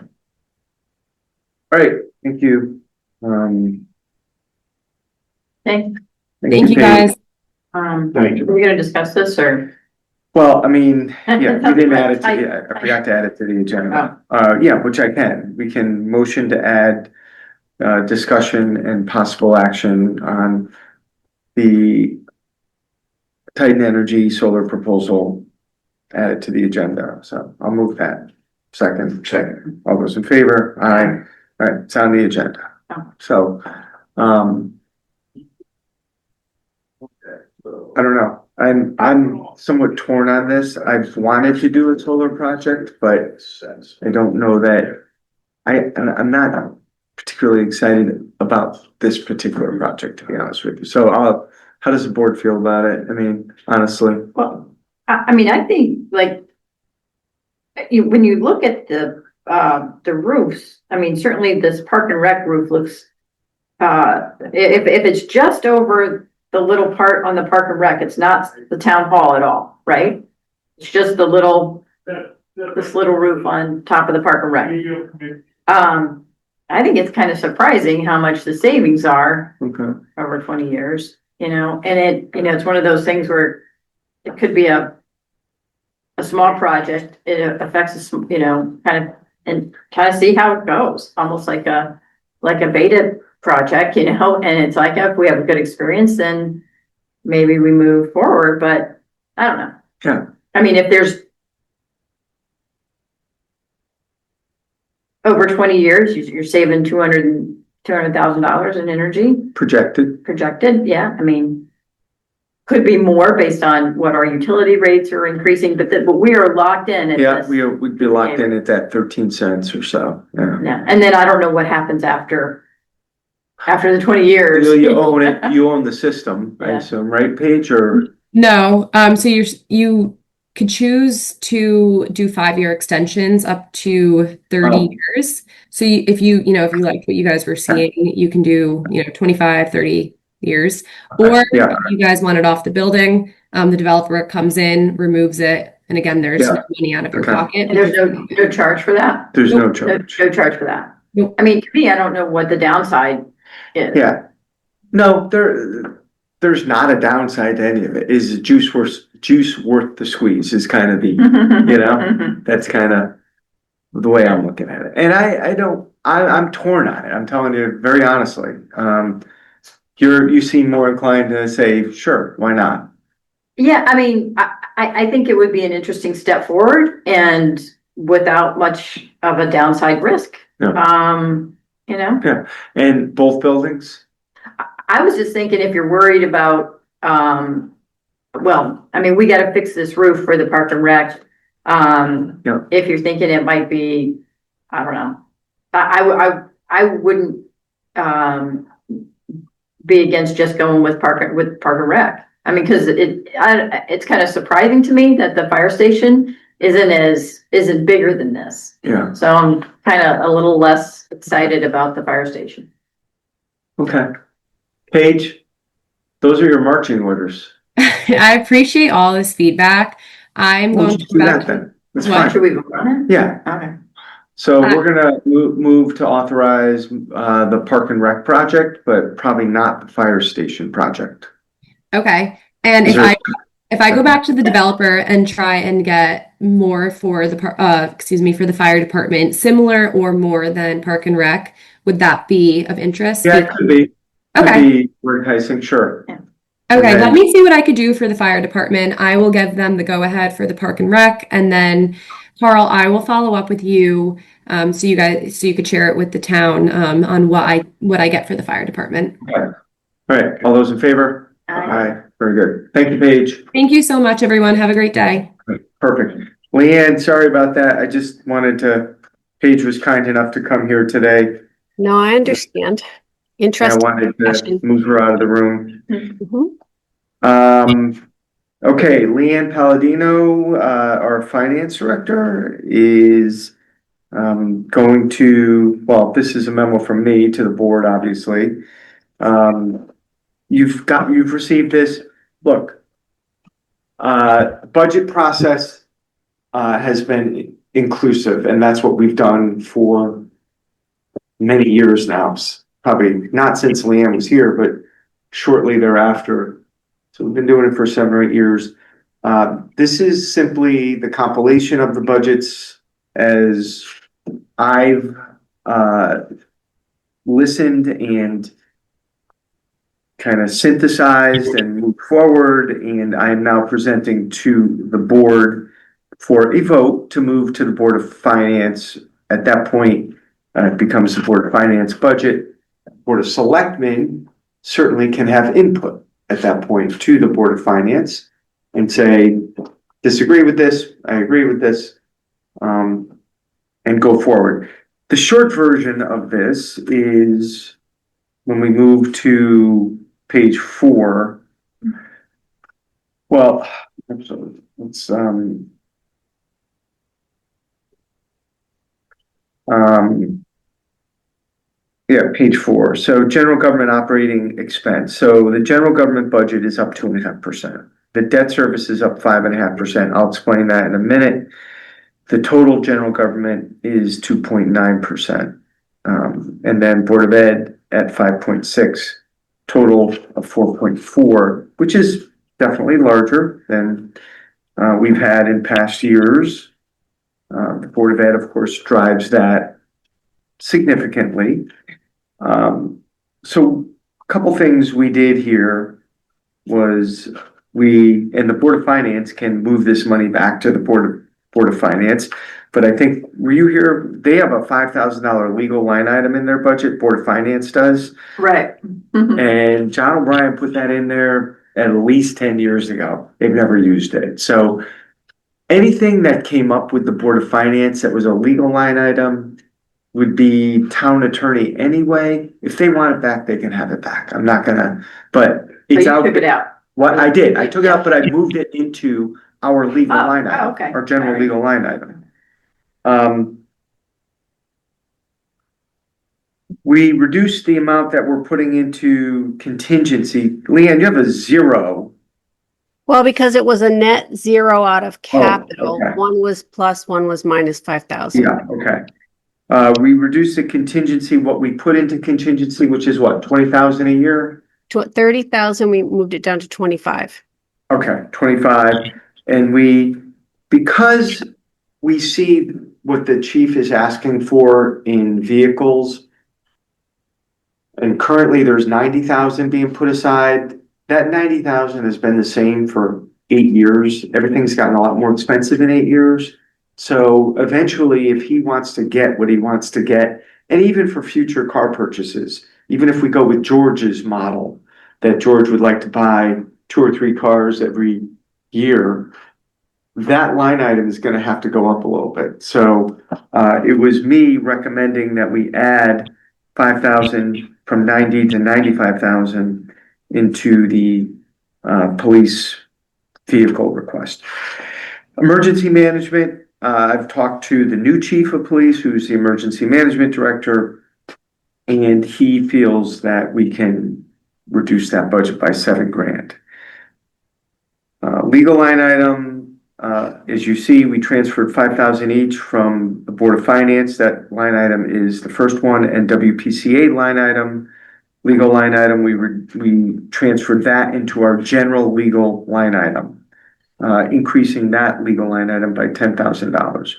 All right, thank you. Okay, Thank you, guys. Thank you. Are we gonna discuss this or? Well, I mean, yeah, we didn't add it to I forgot to add it to the agenda. Yeah, which I can. We can motion to add discussion and possible action on the Titan Energy solar proposal added to the agenda. So I'll move that. Second. All those in favor? Aye. All right, it's on the agenda. So, I don't know. I'm somewhat torn on this. I've wanted to do a solar project, but I don't know that. I'm not particularly excited about this particular project, to be honest with you. So how does the board feel about it? I mean, honestly. Well, I mean, I think like when you look at the roofs, I mean, certainly this park and rec roof looks, if it's just over the little part on the park and rec, it's not the town hall at all, right? It's just this little roof on top of the park and rec. I think it's kind of surprising how much the savings are Okay. over 20 years, you know, and it's one of those things where it could be a small project. It affects us, you know, kind of see how it goes, almost like a beta project, you know, and it's like, if we have a good experience, then maybe we move forward, but I don't know. Yeah. I mean, if there's over 20 years, you're saving $200,000 in energy projected. Yeah. I mean, could be more based on what our utility rates are increasing, but we are locked in at Yeah, this. we'd be locked in at that 13 cents or so. Yeah. Yeah. And then I don't know what happens after the 20 years. You own it, you own the system, I Yeah. assume, right, Paige, or? No, so you could choose to do 5-year extensions up to 30 Oh. years. So if you liked what you guys were seeing, you can do, 25, 30 years. Or Yeah. if you guys want it off the building, the developer comes in, removes it, and again, there's Yeah. no money out of your Okay. pocket. And there's no charge for that? There's no Nope. charge. No charge for that? Nope. I mean, to me, I don't know what the downside is. Yeah. No, there's not a downside to any of it. Is juice worth the squeeze is kind of the, you know, that's kind of the way I'm looking at it. And I'm torn on it. I'm telling you very honestly. You seem more inclined to say, sure, why not? Yeah, I mean, I think it would be an interesting step forward and without much of a downside risk. Yeah. You know? Yeah. And both buildings? I was just thinking if you're worried about, well, I mean, we gotta fix this roof for the park and rec. Yeah. If you're thinking it might be, I don't know. I wouldn't, be against just going with park and rec. I mean, cause it's kind of surprising to me that the fire station isn't bigger than this. Yeah. So I'm kind of a little less excited about the fire station. Okay. Paige, those are your marching orders. I appreciate all this feedback. I'm We'll going just to do go that back. then. That's What? Should fine. we vote on it? Yeah. Okay. So we're gonna move to authorize the park and rec project, but probably not the fire station project. Okay. And Is if I go back to the developer and try and get more for the for the fire department, similar or more than park and rec, would that be of interest? Yeah, it could be. Could Okay. be enticing, sure. Yeah. Okay, And let then- me see what I could do for the fire department. I will give them the go ahead for the park and rec, and then Carl, I will follow up with you, so you could share it with the town, on what I get for the fire department. Okay. All right, all those in favor? Aye. Very good. Thank you, Paige. Thank you so much, everyone. Have a great day. Perfect. Leanne, sorry about that. I just wanted to, Paige was kind enough to come here today. No, I understand. And I Interesting wanted to question. move her out of the room. Mhm. Okay, Leanne Palladino, our finance director, is going to, well, this is a memo from me to the board, obviously. You've received this. Look, budget process has been inclusive, and that's what we've done for many years now. Probably not since Leanne was here, but shortly thereafter. So we've been doing it for 7 or 8 years. This is simply the compilation of the budgets as I've listened and kind of synthesized and moved forward, and I am now presenting to the board for a vote to move to the Board of Finance. At that point, it becomes the Board of Finance budget. Board of Selectmen certainly can have input at that point to the Board of Finance. and say, disagree with this, I agree with this, and go forward. The short version of this is when we move to page 4. Well, it's, yeah, page 4. So general government operating expense. So the general government budget is up 2.5%. The debt service is up 5.5%. I'll explain that in a minute. The total general government is 2.9%. And then Board of Ed at 5.6, total of 4.4, which is definitely larger than we've had in past years. The Board of Ed, of course, drives that significantly. So a couple things we did here was and the Board of Finance can move this money back to the Board of Finance. But I think, were you here? They have a $5,000 legal line item in their budget, Board of Finance does. Right. And John O'Brien put that in there at least 10 years ago. They've never used it. So anything that came up with the Board of Finance that was a legal line item would be town attorney anyway. If they want it back, they can have it back. I'm not gonna, but it's out. You took it out. What I did, I took it out, but I moved it into our legal line item, okay. our general All right. legal line item. We reduced the amount that we're putting into contingency. Leanne, you have a 0. Well, because it was a net 0 out of capital. okay. One was plus, one was minus 5,000. Yeah, okay. We reduced the contingency, what we put into contingency, which is what, 20,000 a year? 30,000, we moved it down to 25. Okay, 25. And because we see what the chief is asking for in vehicles, and currently there's 90,000 being put aside. That 90,000 has been the same for 8 years. Everything's gotten a lot more expensive in 8 years. So eventually, if he wants to get what he wants to get, and even for future car purchases, even if we go with George's model, that George would like to buy 2 or 3 cars every year, that line item is going to have to go up a little bit. So it was me recommending that we add 5,000 from 90 to 95,000 into the police vehicle request. Emergency management. I've talked to the new chief of police, who's the emergency management director, and he feels that we can reduce that budget by $7,000. Legal line item, as you see, we transferred 5,000 each from the Board of Finance. That line item is the first one, and WPCA line item, legal line item, we transferred that into our general legal line item. Increasing that legal line item by $10,000,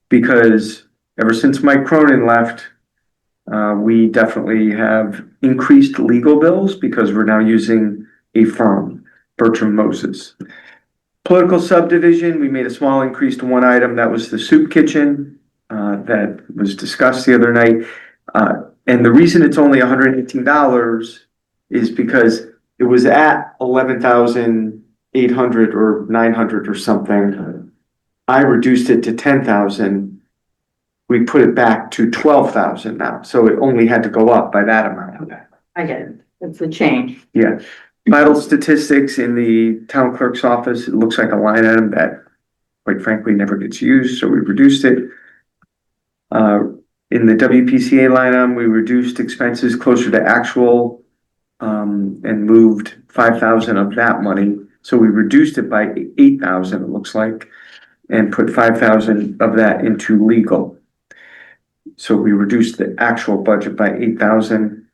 because ever since Mike Cronin left, we definitely have increased legal bills because we're now using a firm, Bertram Moses. Political subdivision, we made a small increase to one item. That was the soup kitchen that was discussed the other night. And the reason it's only $118 is because it was at 11,800 or 900 or something. I reduced it to 10,000. We put it back to 12,000 now. So it only had to go up by that amount. Okay, I get it. It's the change. Yeah. Vital statistics in the town clerk's office, it looks like a line item that quite frankly never gets used, so we reduced it. In the WPCA line item, we reduced expenses closer to actual and moved 5,000 of that money. So we reduced it by 8,000, it looks like, and put 5,000 of that into legal. So we reduced the actual budget by 8,000.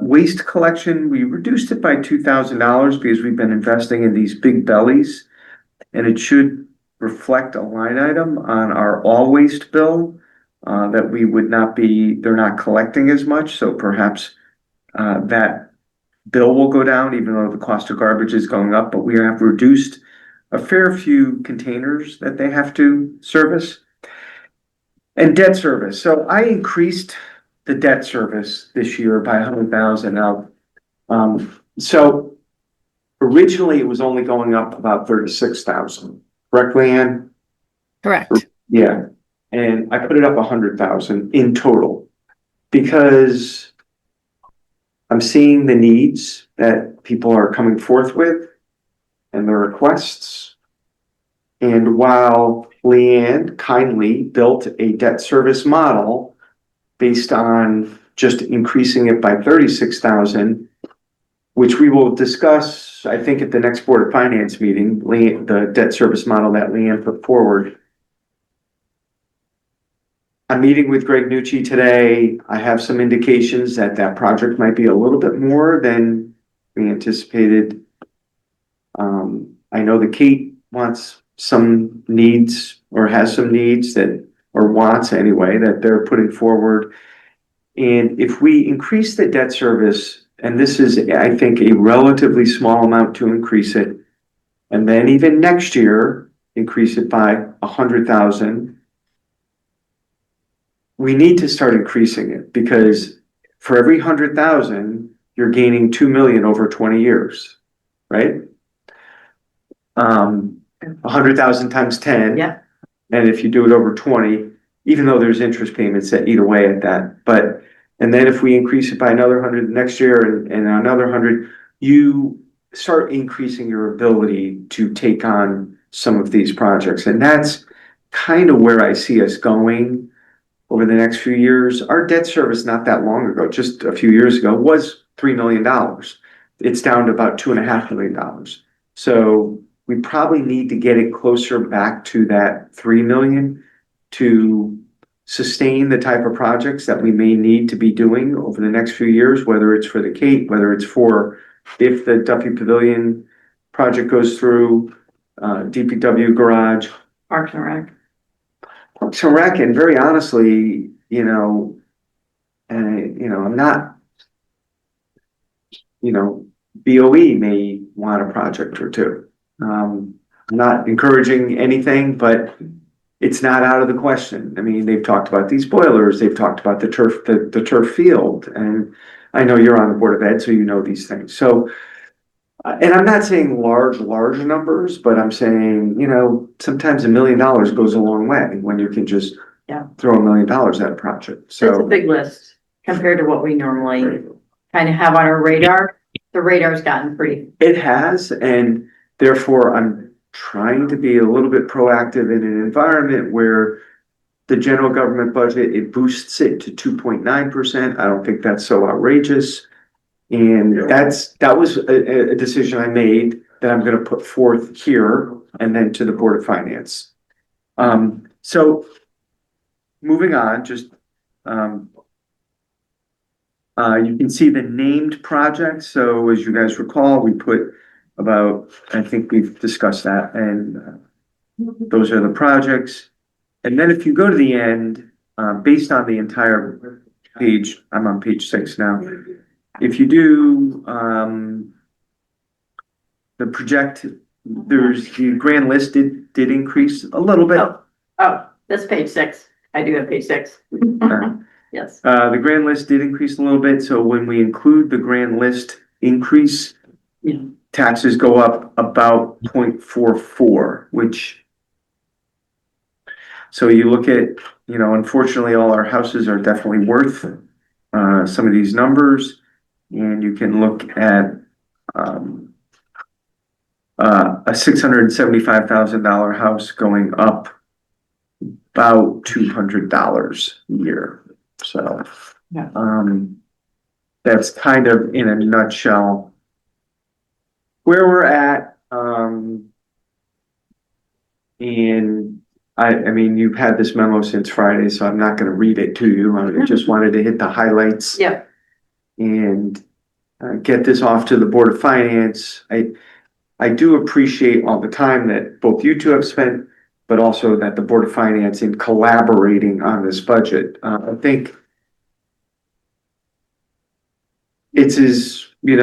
Waste collection, we reduced it by $2,000 because we've been investing in these big bellies, and it should reflect a line item on our all waste bill that they're not collecting as much. So perhaps that bill will go down, even though the cost of garbage is going up, but we have reduced a fair few containers that they have to service. And debt service. So I increased the debt service this year by 100,000 now. So originally it was only going up about 36,000, correct, Leanne? Correct. Yeah, and I put it up 100,000 in total because I'm seeing the needs that people are coming forth with and their requests. And while Leanne kindly built a debt service model based on just increasing it by 36,000, which we will discuss, I think, at the next Board of Finance meeting, the debt service model that Leanne put forward. I'm meeting with Greg Nucci today. I have some indications that that project might be a little bit more than we anticipated. I know that Kate wants some needs or has some needs that, or wants anyway, that they're putting forward. And if we increase the debt service, and this is, I think, a relatively small amount to increase it, and then even next year, increase it by 100,000, we need to start increasing it because for every 100,000, you're gaining 2 million over 20 years, right? 100,000 times 10. Yeah. And if you do it over 20, even though there's interest payments that either way at that, but, and then if we increase it by another 100 next year and another 100, you start increasing your ability to take on some of these projects. And that's kind of where I see us going over the next few years. Our debt service not that long ago, just a few years ago, was $3 million. It's down to about $2.5 million. So we probably need to get it closer back to that 3 million to sustain the type of projects that we may need to be doing over the next few years, whether it's for the Cape, whether it's for, if the Duffy Pavilion project goes through, DPW garage. Parks and Rec. Parks and Rec, and very honestly, I'm not, BOE may want a project or two. I'm not encouraging anything, but it's not out of the question. I mean, they've talked about these boilers, they've talked about the turf field, and I know you're on the Board of Ed, so you know these things. So, and I'm not saying large numbers, but I'm saying, sometimes $1 million goes a long way when you can just throw $1 million at a project. That's a So big list compared to what we normally kind of have on our radar. The radar's gotten pretty. it has, and therefore I'm trying to be a little bit proactive in an environment where the general government budget, it boosts it to 2.9%. I don't think that's so outrageous. And that was a decision I made that I'm going to put forth here and then to the Board of Finance. So moving on, just you can see the named projects. So as you guys recall, we put about, I think we've discussed that, and those are the projects. And then if you go to the end, based on the entire page, I'm on page 6 now. If you do the project, there's the grand list did increase a little bit. Oh, that's page 6. I do have page 6. Yes. The grand list did increase a little bit. So when we include the grand list increase, taxes go up about 0.44, which, so you look at, unfortunately, all our houses are definitely worth some of these numbers. And you can look at a $675,000 house going up about $200 a year. So that's kind of in a nutshell where we're at. And I mean, you've had this memo since Friday, so I'm not going to read it to you. I just wanted to hit the highlights. Yeah. And get this off to the Board of Finance. I do appreciate all the time that both you two have spent, but also that the Board of Finance in collaborating on this budget. I think it's we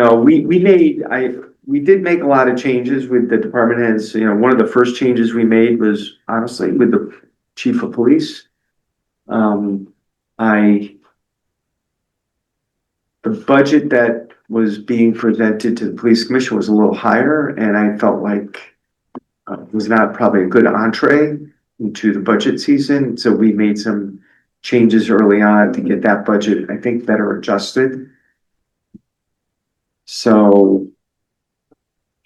did make a lot of changes with the department heads. One of the first changes we made was honestly with the chief of police. The budget that was being presented to the police commission was a little higher, and I felt like it was not probably a good entree into the budget season, so we made some changes early on to get that budget, I think, better adjusted. So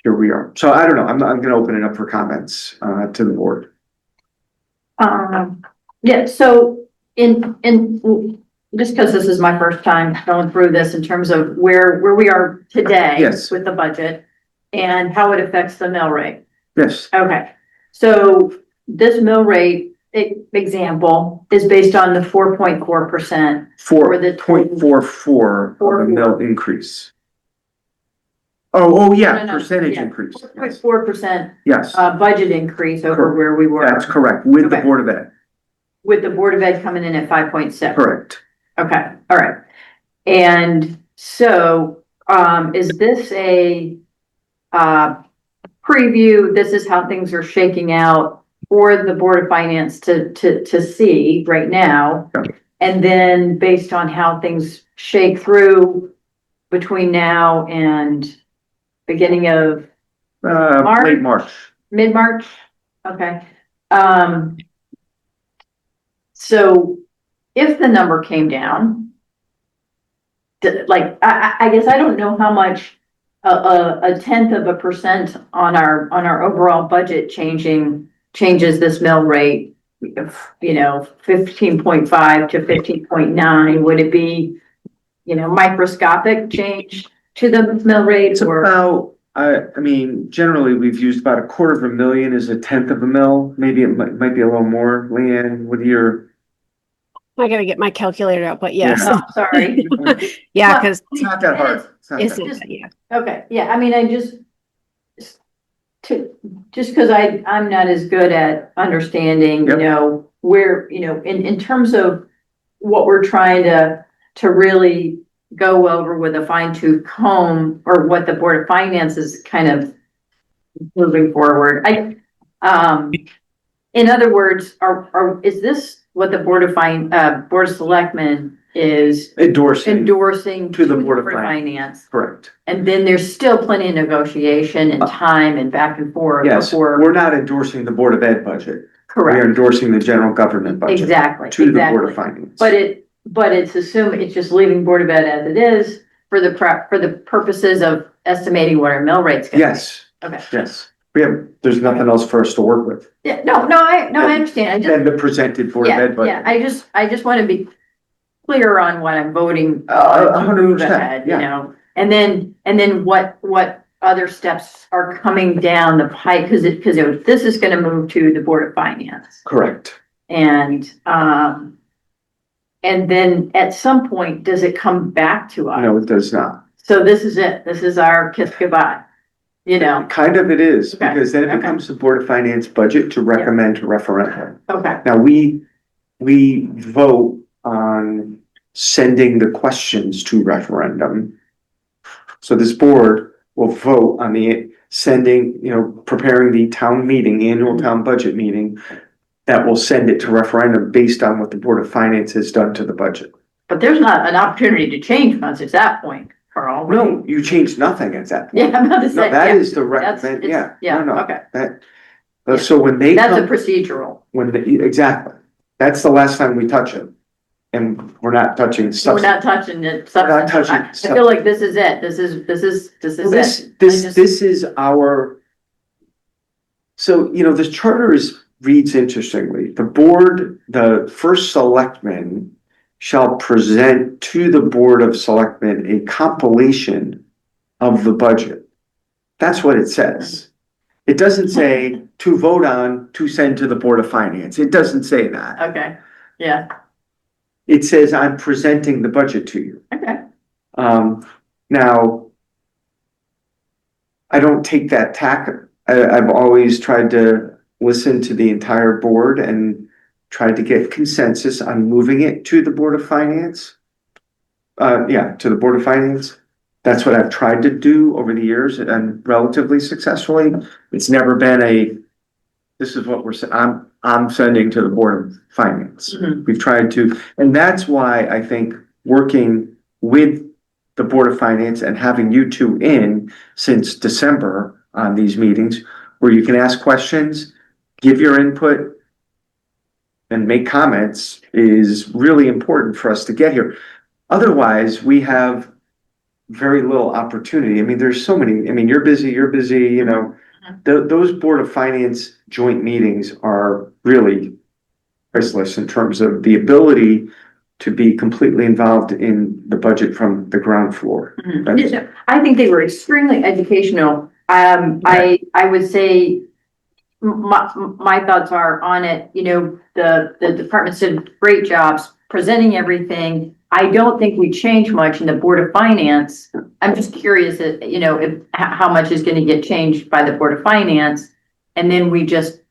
here we are. So I don't know, I'm gonna open it up for comments to the board. Yeah, so just because this is my first time going through this in terms of where we are today. Yes. With the budget and how it affects the mill rate. Yes, Okay, so this mill rate example is based on the 4.4%. For the 4.44 of a mill increase. Oh, yeah, No, percentage yeah, increase. 4.4%, Yes, budget increase over Correct. where we were. that's correct, with the Okay. Board of Ed, With the Board of Ed coming in at 5.6. correct. Okay, all right. And so, is this a, preview? This is how things are shaking out for the Board of Finance to see right now. Yeah. And then based on how things shake through between now and beginning of Late March. mid-March? Okay. So if the number came down, like, I guess I don't know how much a 1/10% on our overall budget changes this mill rate. You know, 15.5 to 15.9, would it be, microscopic change to the mill rate It's or? about, I mean, generally, we've used about $250,000 as 1/10 of a mil. Maybe it might be a little more. Leanne, with your, I gotta get my calculator out, but yes. Oh, sorry. Yeah, because it's not that hard. It's not that isn't, hard. yeah. Okay, yeah, I mean, just because I'm not as good at understanding, Yep. where, in terms of what we're trying to really go over with a fine tooth comb, or what the Board of Finance is kind of moving forward. In other words, is this what the Board of Selectmen is endorsing to the Board of Finance? Correct. And then there's still plenty of negotiation and time and back and forth Yes, before. we're not endorsing the Board of Ed budget. We are Correct, endorsing the general government budget. exactly, To the Board of exactly. Finance. But it's assumed, it's just leaving Board of Ed as it is for the purposes of estimating what our mill rate's gonna be. Yes, Okay, yes. There's nothing else for us to work with yeah, no, I understand, I just, than the presented Board of Ed yeah, budget. I just want to be clear on what I'm voting. 100%, ahead, yeah. And then what other steps are coming down the pipe, because this is gonna move to the Board of Finance. Correct. And then at some point, does it come back to us? No, it does not. So this is it, this is our kiss goodbye, Kind of it is, Okay, because then it okay. becomes the Board of Finance budget to recommend to referendum. okay, Now, we vote on sending the questions to referendum. So this board will vote on the sending, preparing the town meeting, annual town budget meeting, that will send it to referendum based on what the Board of Finance has done to the budget. but there's not an opportunity to change funds at that point, Carl, right? No, you change nothing at that point. Yeah, I'm about to No, say, that yeah, is the that's, recommend, it's, yeah. yeah, No, no, okay, that, Yeah. so when they that's a come, procedural. exactly, that's the last time we touch it. And we're not touching We're substance. not touching it. We're not touching I feel like this is it. This is Well, it. This is our. So, this charter reads interestingly. The first selectman shall present to the Board of Selectmen a compilation of the budget. That's what it says. It doesn't say to vote on, to send to the Board of Finance. It doesn't say that. Okay, yeah, It says I'm presenting the budget to you. okay, Now, I don't take that tack. I've always tried to listen to the entire board and tried to get consensus on moving it to the Board of Finance. To the Board of Finance. That's what I've tried to do over the years and relatively successfully. It's never been this is what I'm sending to the Board of Finance. Mhm. We've tried to, and that's why I think working with the Board of Finance and having you two in since December on these meetings where you can ask questions, give your input, and make comments is really important for us to get here. Otherwise, we have very little opportunity. I mean, there's so many, I mean, you're busy, you know. Those Board of Finance joint meetings are really priceless in terms of the ability to be completely involved in the budget from the ground floor. That's- I think they were extremely educational. I would say my thoughts are on it, you know, the departments did great jobs presenting everything. I don't think we changed much in the Board of Finance. I'm just curious, you know, if how much is gonna get changed by the Board of Finance. And then we just,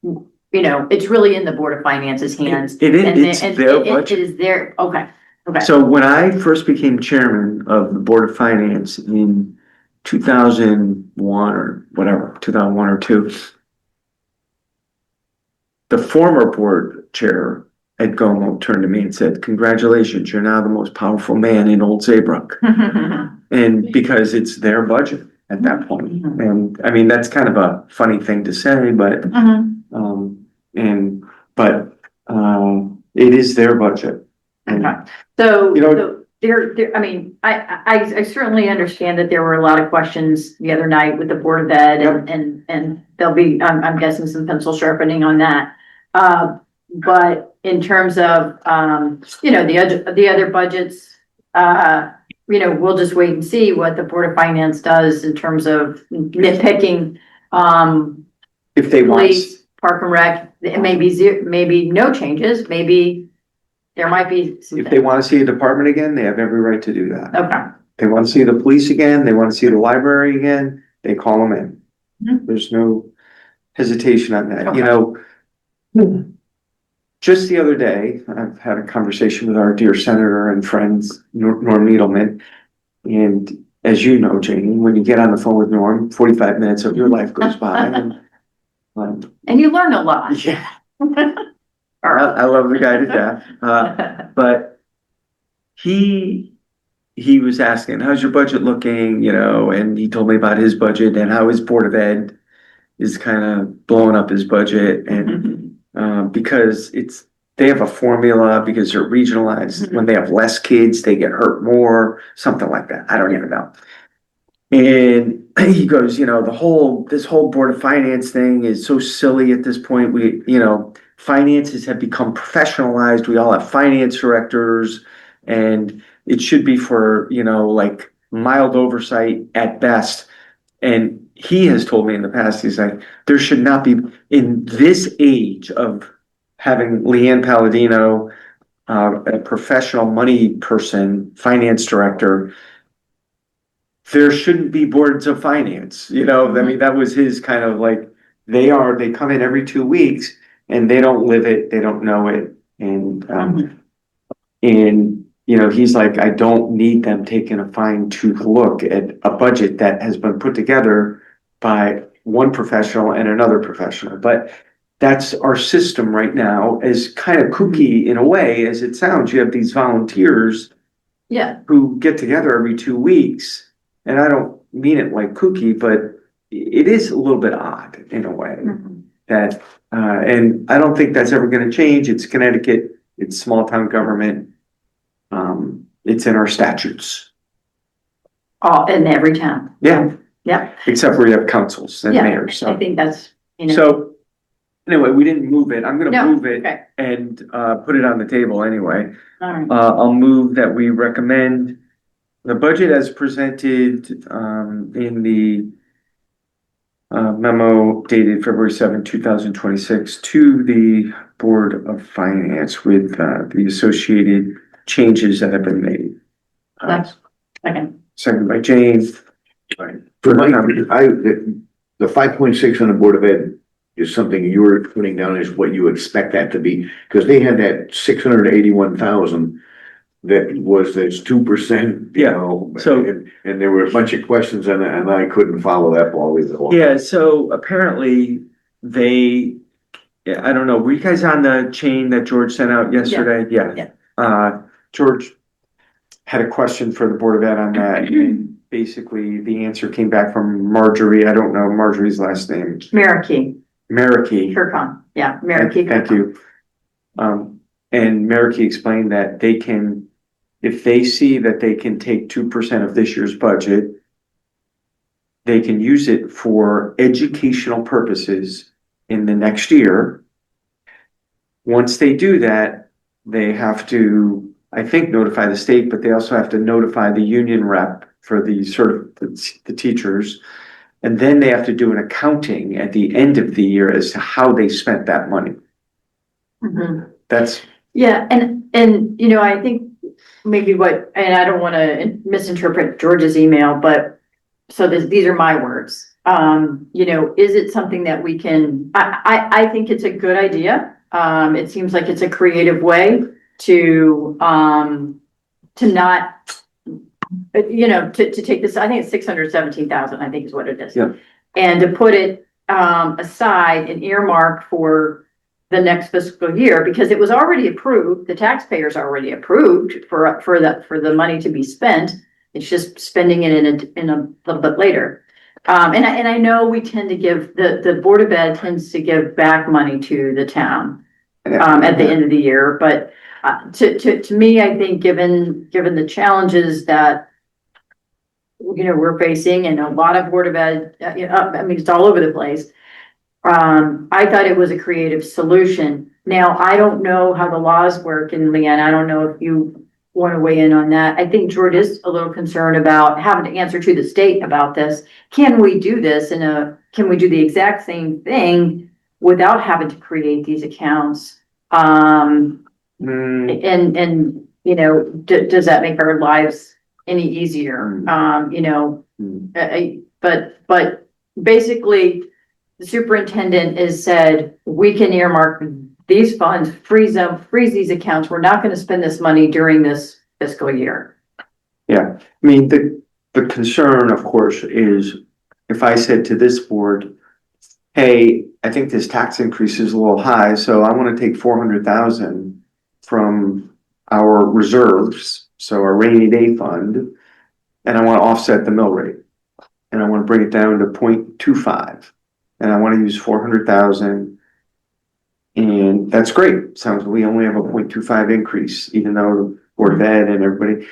you know, it's really in the Board of Finance's hands. It is, And it's then- their it budget. is their, okay. So when I first became chairman of the Board of Finance in 2001 or whatever, 2001 or two, the former board chair, Ed Gomo, turned to me and said, "Congratulations, you're now the most powerful man in Old Saybrook." And because it's their budget at that point. And I mean, that's kind of a funny thing to say, but, it is their budget. And, Okay. So, You know- so I mean, I certainly understand that there were a lot of questions the other night with the Board of Ed and there'll be, I'm guessing some pencil sharpening on that. But in terms of, you know, the other budgets, you know, we'll just wait and see what the Board of Finance does in terms of nitpicking, if they want, police, park and rec, it may be maybe no changes, maybe there might be some. if they want to see a department again, they have every right to do that. Okay. They want to see the police again, they want to see the library again, they call them in. Mhm. There's no hesitation on that, you Okay. know. Just the other day, I've had a conversation with our dear senator and friends, Norm Needleman. And as you know, Janie, when you get on the phone with Norm, 45 minutes of your life goes by and, And you learn a lot. yeah, I love the guy to death. But he was asking, how's your budget looking, you know, and he told me about his budget and how his Board of Ed is kind of blowing up his budget and because they have a formula because they're regionalized. When they have less kids, they get hurt more, something like that. I don't even know. And he goes, you know, this whole Board of Finance thing is so silly at this point. You know, finances have become professionalized. We all have finance directors and it should be for, you know, like mild oversight at best. And he has told me in the past, he's like, there should not be, in this age of having Leanne Palladino, a professional money person, finance director, there shouldn't be boards of finance, you know, I mean, that was his kind of like, they come in every 2 weeks and they don't live it, they don't know it. And, you know, he's like, I don't need them taking a fine tooth look at a budget that has been put together by one professional and another professional. But that's our system right now, as kind of kooky in a way as it sounds. You have these volunteers Yeah. who get together every 2 weeks. And I don't mean it like kooky, but it is a little bit odd in a way that, and I don't think that's ever going to change. It's Connecticut, it's small town government. It's in our statutes. All in every town. Yeah. Yeah. Except where you have councils and Yeah, mayors. I So, think that's, you know. so anyway, we didn't move it. I'm gonna No, move it okay. and put it on the table anyway. All right. I'll move that we recommend the budget as presented in the memo dated February 7, 2026 to the Board of Finance with the associated changes that have been made. That's, okay. Second by Jane. For my, the 5.6 on the Board of Ed is something you're putting down as what you expect that to be, because they had that 681,000 that was this 2%, you Yeah, know, so- and there were a bunch of questions and I couldn't follow that ball either. Yeah, so apparently I don't know, were you guys on the chain that George sent out yesterday? Yeah. Yeah. George had a question for the Board of Ed on that, and basically the answer came back from Marjorie, I don't know Marjorie's last name, Marikey, Marikey. Kirkon, yeah, Marikey. Thank you. And Marikey explained that they can, if they see that they can take 2% of this year's budget, they can use it for educational purposes in the next year. Once they do that, they have to, I think, notify the state, but they also have to notify the union rep for the teachers. And then they have to do an accounting at the end of the year as to how they spent that money. Mhm. That's, Yeah, and, you know, I think maybe and I don't want to misinterpret George's email, but, so these are my words. You know, is it something that we can, I think it's a good idea. It seems like it's a creative way to not, you know, to take this, I think it's 617,000, I think is what it is. Yeah. And to put it, aside and earmark for the next fiscal year, because it was already approved, the taxpayers already approved for the money to be spent. It's just spending it in a little bit later. And I know we tend to give, the Board of Ed tends to give back money to the town, at the end of the year, but, to me, I think given the challenges that, you know, we're facing and a lot of Board of Ed, you know, I mean, it's all over the place. I thought it was a creative solution. Now, I don't know how the laws work, and Leanne, I don't know if you want to weigh in on that. I think George is a little concerned about having to answer to the state about this. Can we do this can we do the exact same thing without having to create these accounts? And, you know, does that make our lives any easier? You know, but basically, the superintendent has said, we can earmark these funds, freeze these accounts. We're not going to spend this money during this fiscal year. yeah, I mean, the concern, of course, is if I said to this board, hey, I think this tax increase is a little high, so I want to take 400,000 from our reserves, so our rainy day fund, and I want to offset the mill rate. And I want to bring it down to 0.25. And I want to use 400,000. And that's great. Sounds we only have a 0.25 increase, even though Board of Ed and everybody.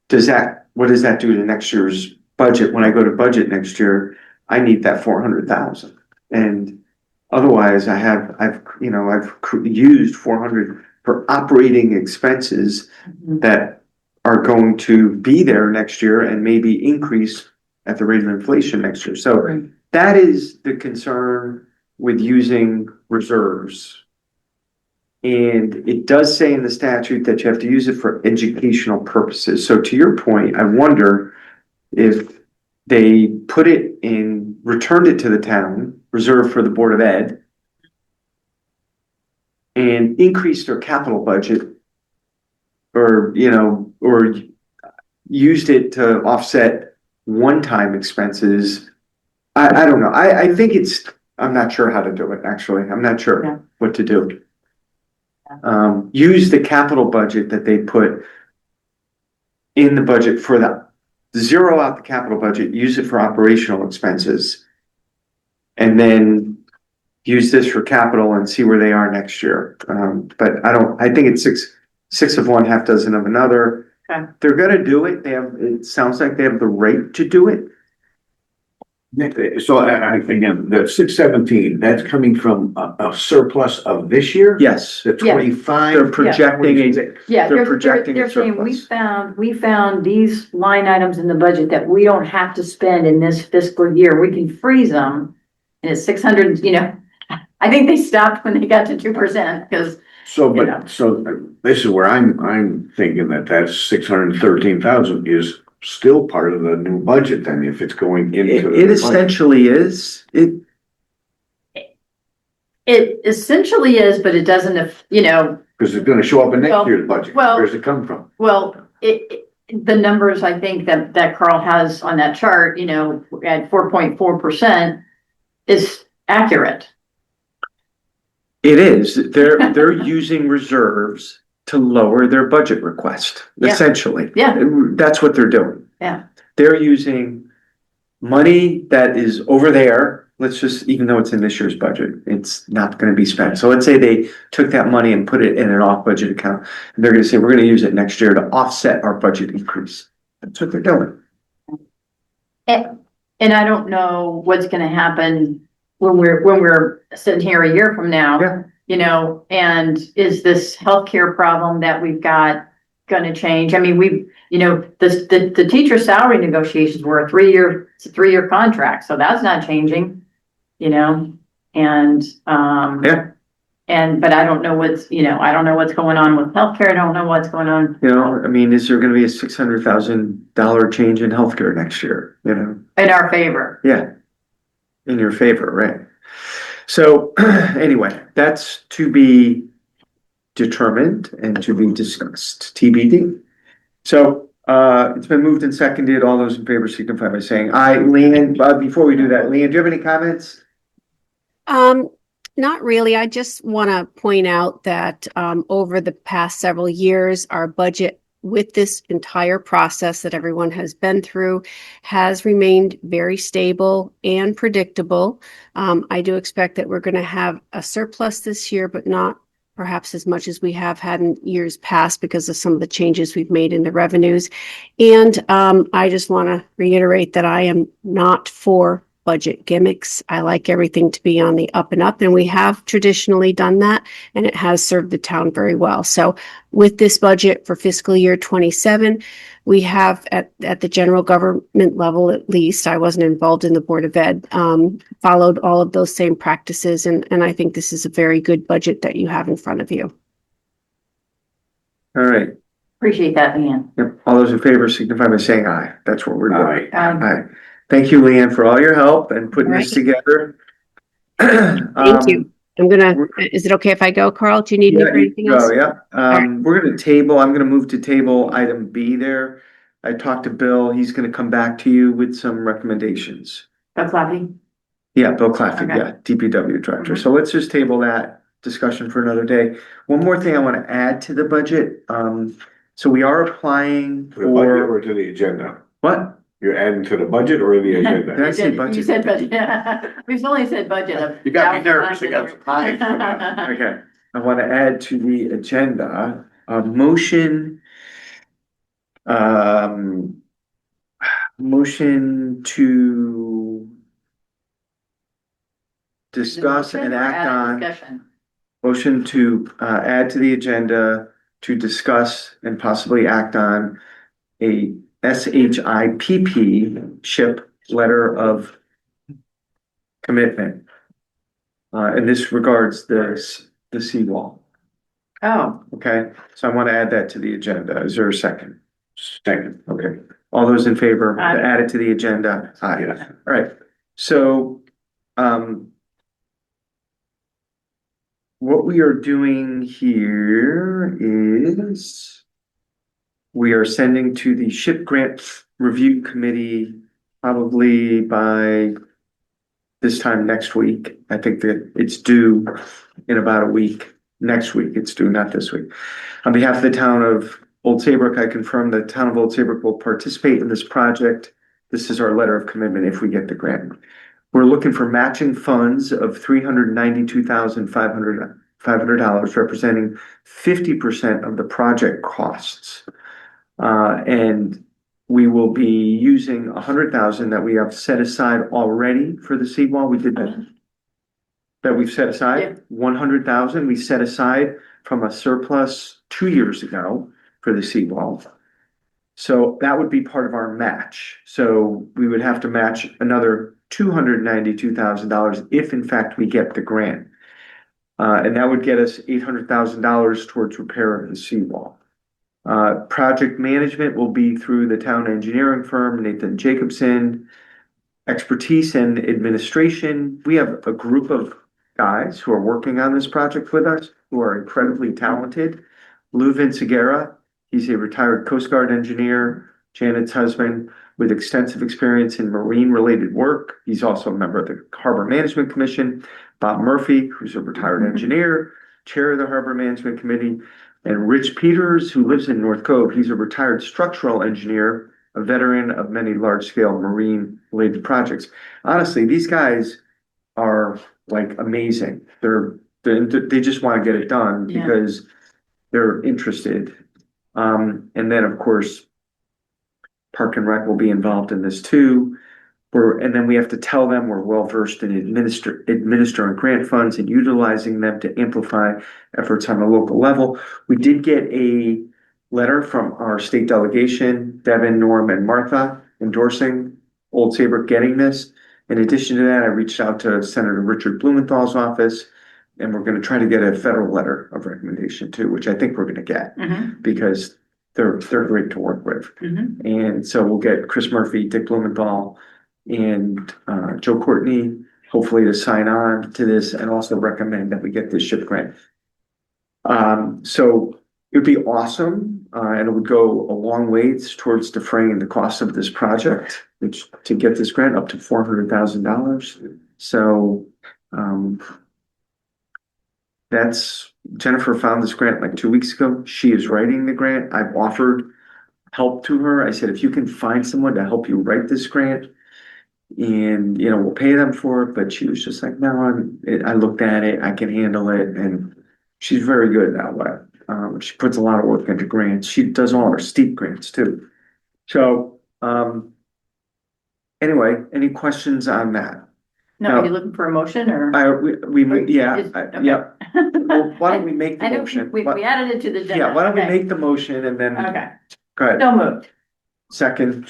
What does that do to next year's budget? When I go to budget next year, I need that 400,000. And otherwise I've used 400 for operating expenses that are going to be there next year and maybe increase at the rate of inflation next year. So that is the concern with using reserves. And it does say in the statute that you have to use it for educational purposes. So to your point, I wonder if they put it in, returned it to the town, reserved for the Board of Ed, and increased their capital budget, or, you know, or used it to offset one-time expenses. I don't know. I think I'm not sure how to do it, actually. I'm not sure what to do. Use the capital budget that they put in the budget for zero out the capital budget, use it for operational expenses. And then use this for capital and see where they are next year. But I think it's six of one, half dozen of another. Okay. They're gonna do it. It sounds like they have the right to do it. So again, the 617, that's coming from a surplus of this year? Yes, The 25? they're projecting Yeah, they're projecting a they're saying surplus. we found these line items in the budget that we don't have to spend in this fiscal year. We can freeze them. And it's 600, you know, I think they stopped when they got to 2% because. So, You know. this is where I'm thinking that 613,000 is still part of the new budget then, if it's going into. It essentially is. It essentially is, but it doesn't, you know, Because it's gonna show up in next Well, year's budget. well- Where's it come from? well, the numbers I think that Carl has on that chart, you know, at 4.4% is accurate. It is. They're using reserves to lower their budget request, Yeah. essentially. Yeah. That's what they're doing. Yeah. They're using money that is over there. Let's just, even though it's in this year's budget, it's not gonna be spent. So let's say they took that money and put it in an off-budget account. And they're gonna say, we're gonna use it next year to offset our budget increase. That's what they're doing. And I don't know what's gonna happen when we're sitting here a year from now. Yeah. You know, and is this healthcare problem that we've got gonna change? I mean, the teacher salary negotiations were it's a 3-year contract, so that's not changing, you know? And, Yeah. but I don't know I don't know what's going on with healthcare. I don't know what's going on. You know, I mean, is there gonna be a $600,000 change in healthcare next year, you know? In our favor. Yeah. In your favor, right? So anyway, that's to be determined and to be discussed, TBD. So it's been moved and seconded. All those in favor signify by saying aye. Leanne, before we do that, Leanne, do you have any comments? Not really. I just want to point out that over the past several years, our budget with this entire process that everyone has been through has remained very stable and predictable. I do expect that we're going to have a surplus this year, but not perhaps as much as we have had in years past because of some of the changes we've made in the revenues. And I just want to reiterate that I am not for budget gimmicks. I like everything to be on the up and up, and we have traditionally done that, and it has served the town very well. So with this budget for fiscal year 27, we have at the general government level, at least, I wasn't involved in the Board of Ed, followed all of those same practices. And I think this is a very good budget that you have in front of you. All right. Appreciate that, Leanne. Yep. All those in favor signify by saying aye. That's what we're doing. Aye. Aye. Thank you, Leanne, for all your help and putting this together. Thank you. Is it okay if I go, Carl? Do you need me for anything else? Yeah. We're gonna I'm gonna move to table item B there. I talked to Bill. He's gonna come back to you with some recommendations. Bill Clappy? Yeah, Bill Claffey, Okay. yeah, DPW director. So let's just table that discussion for another day. One more thing I want to add to the budget. So we are applying To the budget for, or to the agenda? what? You're adding to the budget or the Did agenda? I say You budget? said budget. We've only said budget. You got me nervous. I got surprised for that. Okay, I want to add to the agenda, a motion. Motion to discuss and act on. Discussion. Motion to add to the agenda to discuss and possibly act on a SHIPP SHIP letter of commitment. And this regards the seawall. Oh, Okay, so I want to add that to the agenda. Is there a second? Second. Okay, all those in favor to Aye. add it to the agenda? Aye. Yes. All right, so, what we are doing here is we are sending to the SHIP Grant Review Committee probably by this time next week. I think that it's due in about a week. Next week, it's due, not this week. On behalf of the town of Old Saybrook, I confirm the town of Old Saybrook will participate in this project. This is our letter of commitment if we get the grant. We're looking for matching funds of $392,500, representing 50% of the project costs. And we will be using $100,000 that we have set aside already for the seawall. We did that. That we've set Yeah. aside, $100,000 we set aside from a surplus 2 years ago for the seawall. So that would be part of our match. So we would have to match another $292,000 if in fact we get the grant. And that would get us $800,000 towards repair of the seawall. Project management will be through the town engineering firm, Nathan Jacobson. Expertise and administration, we have a group of guys who are working on this project with us, who are incredibly talented. Lou Vinciguerra, he's a retired Coast Guard engineer, Janet's husband, with extensive experience in marine-related work. He's also a member of the Harbor Management Commission. Bob Murphy, who's a retired engineer, chair of the Harbor Management Committee. And Rich Peters, who lives in North Cove, he's a retired structural engineer, a veteran of many large-scale marine-related projects. Honestly, these guys are like amazing. They just want to get it done Yeah. because they're interested. And then, of course, Park and Rec will be involved in this too. And then we have to tell them we're well versed in administering grant funds and utilizing them to amplify efforts on a local level. We did get a letter from our state delegation, Devin, Norm, and Martha, endorsing Old Saybrook getting this. In addition to that, I reached out to Senator Richard Blumenthal's office, and we're going to try to get a federal letter of recommendation too, which I think we're going to get because they're great to work with. And so we'll get Chris Murphy, Dick Blumenthal, and Joe Courtney, hopefully to sign on to this and also recommend that we get this SHIP grant. So it would be awesome, and it would go a long ways towards defraying the cost of this project, which to get this grant up to $400,000. So Jennifer found this grant like 2 weeks ago. She is writing the grant. I've offered help to her. I said, if you can find someone to help you write this grant, and we'll pay them for it. But she was just like, no, I looked at it, I can handle it. And she's very good that way. She puts a lot of work into grants. She does all her steep grants too. So anyway, any questions on that? No, are you looking for a motion or? Yeah. Okay. Well, why don't we make the I know motion? we added it to the agenda. Yeah, why don't we Okay. make the motion and then? Okay, Go ahead. so moved. Second.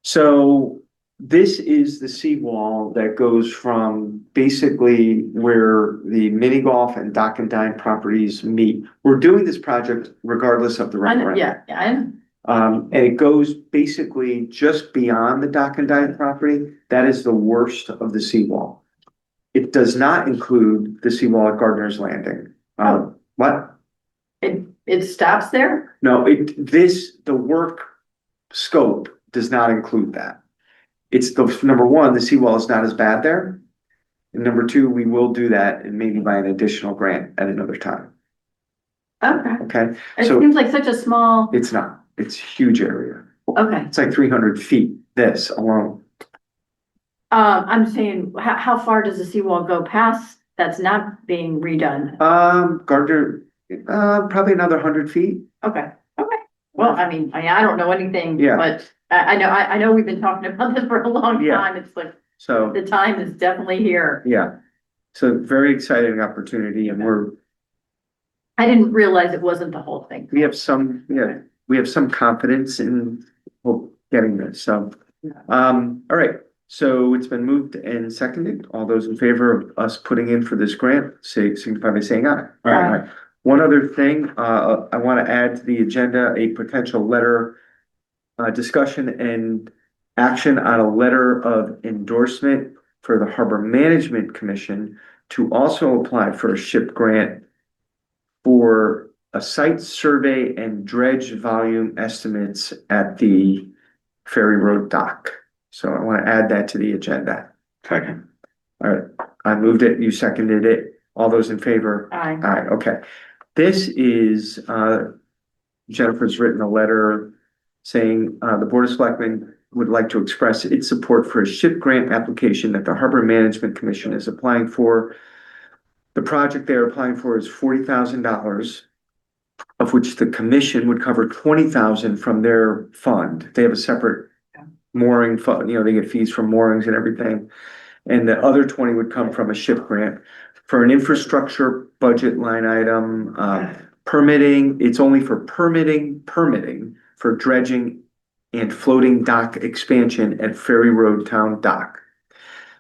So this is the seawall that goes from basically where the mini golf and dock and dine properties meet. We're doing this project regardless of the referendum. Yeah, I know. And it goes basically just beyond the dock and dine property. That is the worst of the seawall. It does not include the seawall at Gardner's Landing. What? It stops there? No, the work scope does not include that. It's number one, the seawall is not as bad there. And number two, we will do that and maybe by an additional grant at another time. Okay. It So seems like such a small, it's not, it's a huge area. okay. It's like 300 feet, this alone. I'm saying, how far does the seawall go past that's not being redone? Gardner, probably another 100 feet. Okay. Well, I mean, I don't know anything, Yeah. but I know we've been talking about this for a long Yeah. time. It's like, So, the time is definitely here. yeah. So very exciting opportunity and I didn't realize it wasn't the whole thing. we have some confidence in getting this. So, all right. So it's been moved and seconded. All those in favor of us putting in for this grant, signify by saying aye. All right. One other thing, I want to add to the agenda, a potential letter, discussion and action on a letter of endorsement for the Harbor Management Commission to also apply for a SHIP grant for a site survey and dredge volume estimates at the Ferry Road dock. So I want to add that to the agenda. Second. All right, I moved it, you seconded it. All those in favor? Aye. Aye, okay. This is, Jennifer's written a letter saying, the Board of Selectmen would like to express its support for a SHIP grant application that the Harbor Management Commission is applying for. The project they're applying for is $40,000, of which the commission would cover $20,000 from their fund. They have a separate mooring fund, they get fees from moorings and everything. And the other 20 would come from a SHIP grant for an infrastructure budget line item, permitting. It's only for permitting for dredging and floating dock expansion at Ferry Road Town Dock.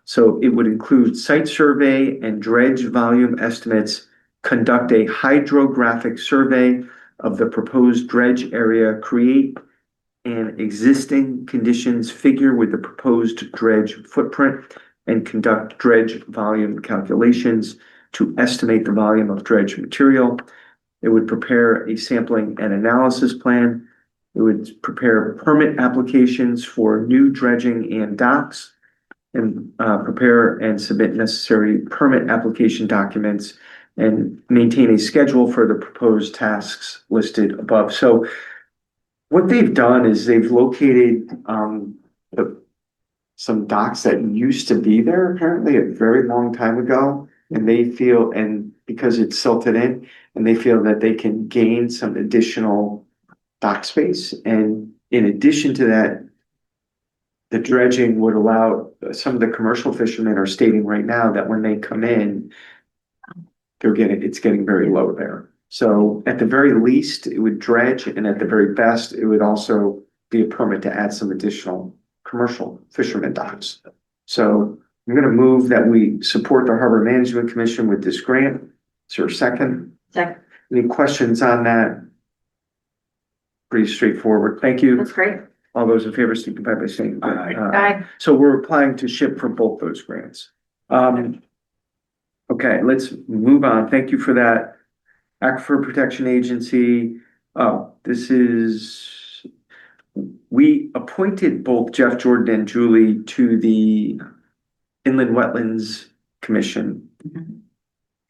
So it would include site survey and dredge volume estimates, conduct a hydrographic survey of the proposed dredge area, create an existing conditions figure with the proposed dredge footprint, and conduct dredge volume calculations to estimate the volume of dredge material. It would prepare a sampling and analysis plan. It would prepare permit applications for new dredging and docks, and prepare and submit necessary permit application documents, and maintain a schedule for the proposed tasks listed above. So what they've done is they've located, some docks that used to be there apparently a very long time ago. And they feel, and because it's silted in, and they feel that they can gain some additional dock space. And in addition to that, the dredging would allow, some of the commercial fishermen are stating right now that when they come in, it's getting very low there. So at the very least, it would dredge, and at the very best, it would also be a permit to add some additional commercial fishermen docks. So I'm gonna move that we support the Harbor Management Commission with this grant. Is there a second? Second. Any questions on that? Pretty straightforward. Thank you. That's great. All those in favor signify by saying aye. Aye. So we're applying to SHIP for both those grants. Okay, let's move on. Thank you for that. Aquifer Protection Agency. Oh, we appointed both Jeff Jordan and Julie to the Inland Wetlands Commission.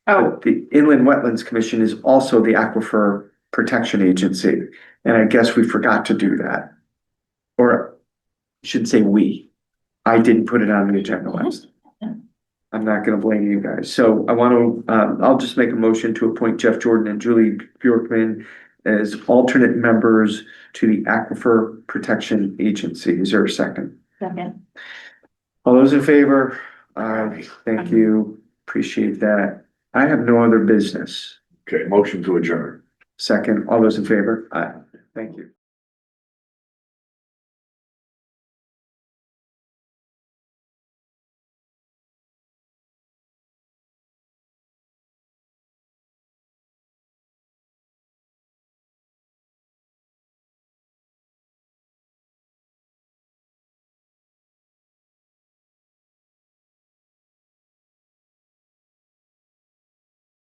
Oh, But the Inland Wetlands Commission is also the Aquifer Protection Agency. And I guess we forgot to do that. Or I should say we. I didn't put it on the agenda list. I'm not gonna blame you guys. So I want to, I'll just make a motion to appoint Jeff Jordan and Julie Bjorkman as alternate members to the Aquifer Protection Agency. Is there a second? second. All those in favor? Thank you. Appreciate that. I have no other business. Okay, motion to adjourn. Second, all those in favor? Aye. Thank you.